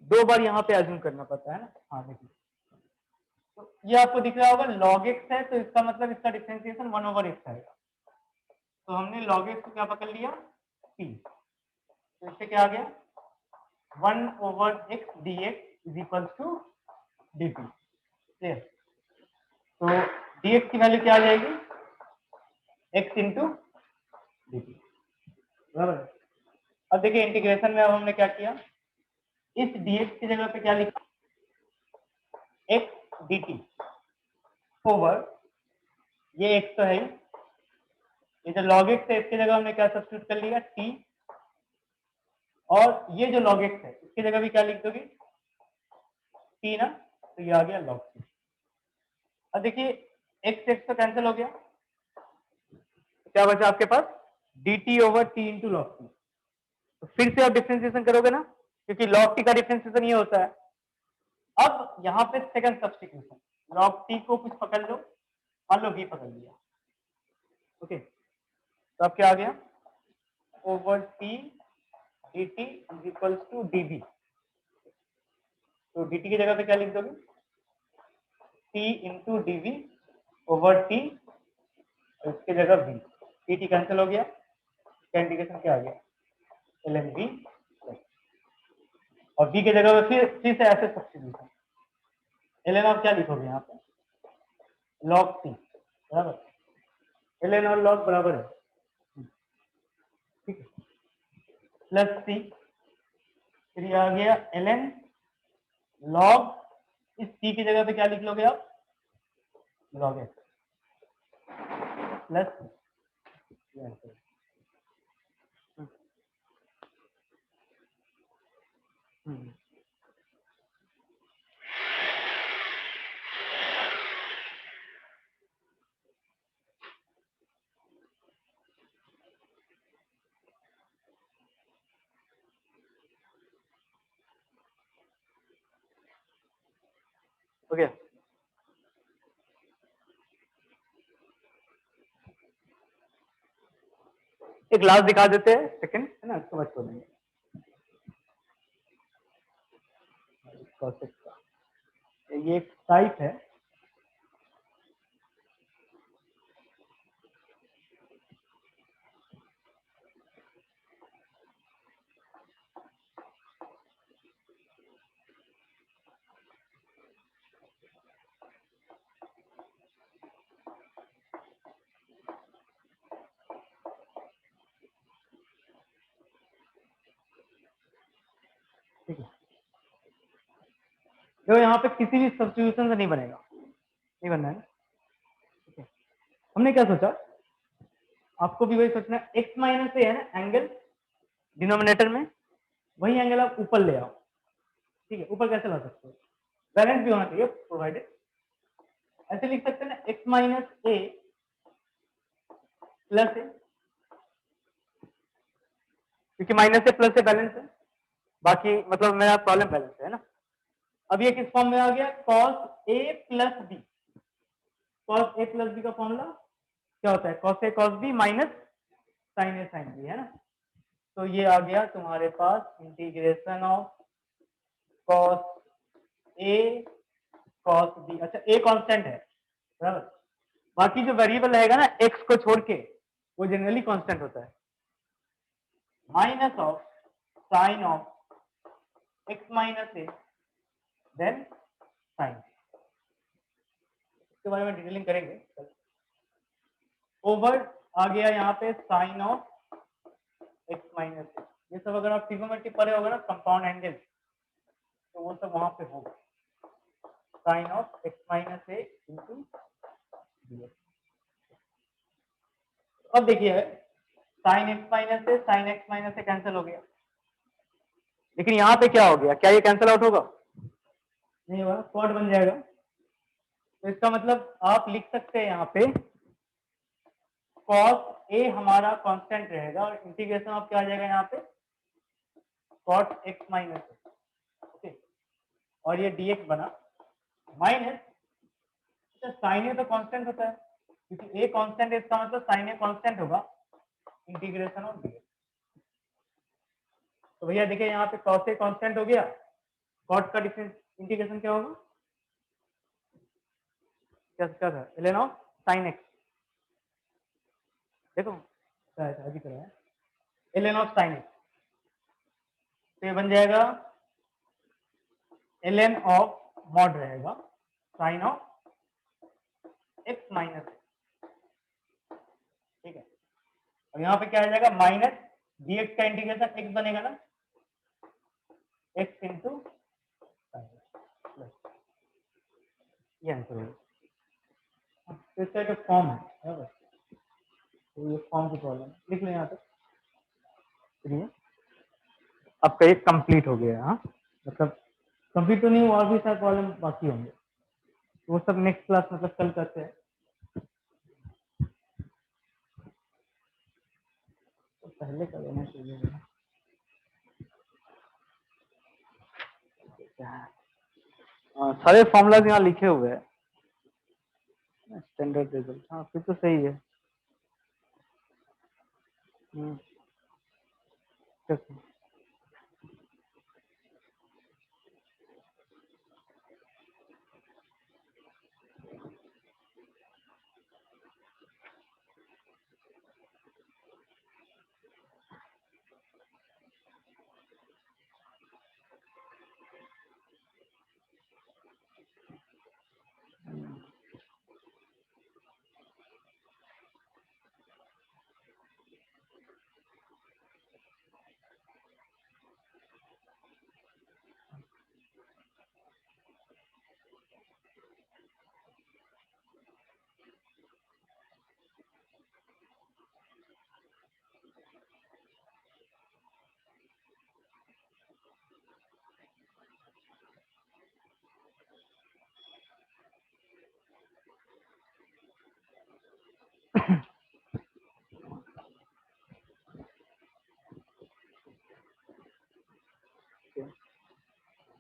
दो बार यहाँ पे अज्यूम करना पड़ता है ना। हाँ देखिए, तो ये आपको दिख रहा होगा log x है, तो इसका मतलब इसका डिफरेंशिएशन 1 ओवर x आएगा। तो हमने log x को क्या पकड़ लिया? t, तो इससे क्या आ गया? 1 over x dx is equal to dt। Clear? तो dx की वैल्यू क्या आ जाएगी? x इंटू डी टी, बराबर। अब देखिए इंटीग्रेशन में अब हमने क्या किया, इस dx की जगह पे क्या लिखा? x dt ओवर, ये x तो है ही, ये जो log x है इसकी जगह हमने क्या सब्स्टिट्यूट कर लिया? t, और ये जो log x है इसकी जगह भी क्या लिख दोगे? t ना, तो ये आ गया log t। अब देखिए x x तो कैंसिल हो गया, तो क्या बचा आपके पास? dt over t into log t। तो फिर से आप डिफरेंशिएशन करोगे ना, क्योंकि log t का डिफरेंशिएशन ये होता है। अब यहाँ पे सेकंड सब्स्टिट्यूशन, log t को कुछ पकड़ लो, मान लो v पकड़ लिया, ओके। तो अब क्या आ गया? Over t dt is equal to dv। तो dt की जगह पे क्या लिख दोगे? t into dv over t, इसकी जगह v, dt कैंसिल हो गया, इसका इंटीग्रेशन क्या आ गया? ln v, और v की जगह पे फिर से ऐसे सब्स्टिट्यूशन, ln आप क्या लिखोगे यहाँ पे? log t, बराबर। ln और log बराबर है, ठीक है, प्लस c, फिर ये आ गया ln log, इस t की जगह पे क्या लिख लोगे आप? log x प्लस, हम्म, ओके। एक लास्ट दिखा देते हैं सेकंड, है ना, उसके बाद छोड़ देंगे। ये एक टाइप है, ठीक है। तो यहाँ पे किसी भी सब्स्टिट्यूशन से नहीं बनेगा, नहीं बनना है ना, ठीक है। हमने क्या सोचा, आपको भी वही सोचना है, x माइनस ए है ना एंगल डिनोमिनेटर में, वही एंगल आप ऊपर ले आओ, ठीक है। ऊपर कैसे ला सकते हो, बैलेंस भी होना चाहिए प्रोवाइडेड। ऐसे लिख सकते हैं ना, x माइनस ए प्लस ए, क्योंकि माइनस से प्लस से बैलेंस है, बाकी मतलब मेरा प्रॉब्लम बैलेंस है ना। अब ये किस फॉर्म में आ गया, cos a plus b. cos a plus b का फॉर्मूला क्या होता है, cos a cos b minus sin a sin b, है ना। तो ये आ गया तुम्हारे पास integration of cos a cos b। अच्छा, a कांस्टेंट है बराबर, बाकी जो वेरिएबल रहेगा ना x को छोड़ के वो जनरली कांस्टेंट होता है। Minus of sine of x minus a then sine, इसके बारे में डिटेलिंग करेंगे। ओवर आ गया यहाँ पे साइन ऑफ x माइनस ए, ये सब अगर आप ट्रिग्नोमेट्री पढ़े होगा ना कंपाउंड एंगल, तो वो सब वहां पे होगा, sine of x minus a into d. अब देखिए साइन एक्स माइनस से साइन एक्स माइनस से कैंसिल हो गया, लेकिन यहाँ पे क्या हो गया, क्या ये कैंसिल आउट होगा, नहीं होगा, क्वाड बन जाएगा। तो इसका मतलब आप लिख सकते हैं यहाँ पे cos a हमारा कांस्टेंट रहेगा और इंटीग्रेशन ऑफ क्या आ जाएगा यहाँ पे cot x माइनस, ओके। और ये dx बना माइनस, साइन ए तो कांस्टेंट होता है, क्योंकि a कांस्टेंट है, इसका मतलब साइन ए कांस्टेंट होगा, इंटीग्रेशन ऑफ dx। तो भैया देखिए यहाँ पे cos a कांस्टेंट हो गया, cot का डिफरेंस इंटीग्रेशन क्या होगा, क्या था, ln ऑफ साइन एक्स, देखो अभी करो है ln ऑफ साइन एक्स, तो ये बन जाएगा ln ऑफ मॉड रहेगा साइन ऑफ एक्स माइनस, ठीक है। और यहाँ पे क्या आ जाएगा माइनस dx का इंटीग्रेशन x बनेगा ना, x इंटू ये आंसर होगा। तो इसका जो फॉर्म है बराबर, तो ये फॉर्म की प्रॉब्लम है, लिख लो यहाँ पे। चलिए आपका ये कंप्लीट हो गया, हाँ मतलब कंप्लीट तो नहीं हुआ, और भी सारे प्रॉब्लम बाकी होंगे, तो वो सब नेक्स्ट क्लास मतलब कल करते हैं। तो पहले कर लेना चाहिए सारे फॉर्मूलाज यहाँ लिखे हुए हैं, स्टैंडर्ड रिजल्ट, हाँ फिर तो सही है। ठीक है।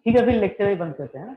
ठीक है, फिर लेक्चर ही बंद करते हैं ना।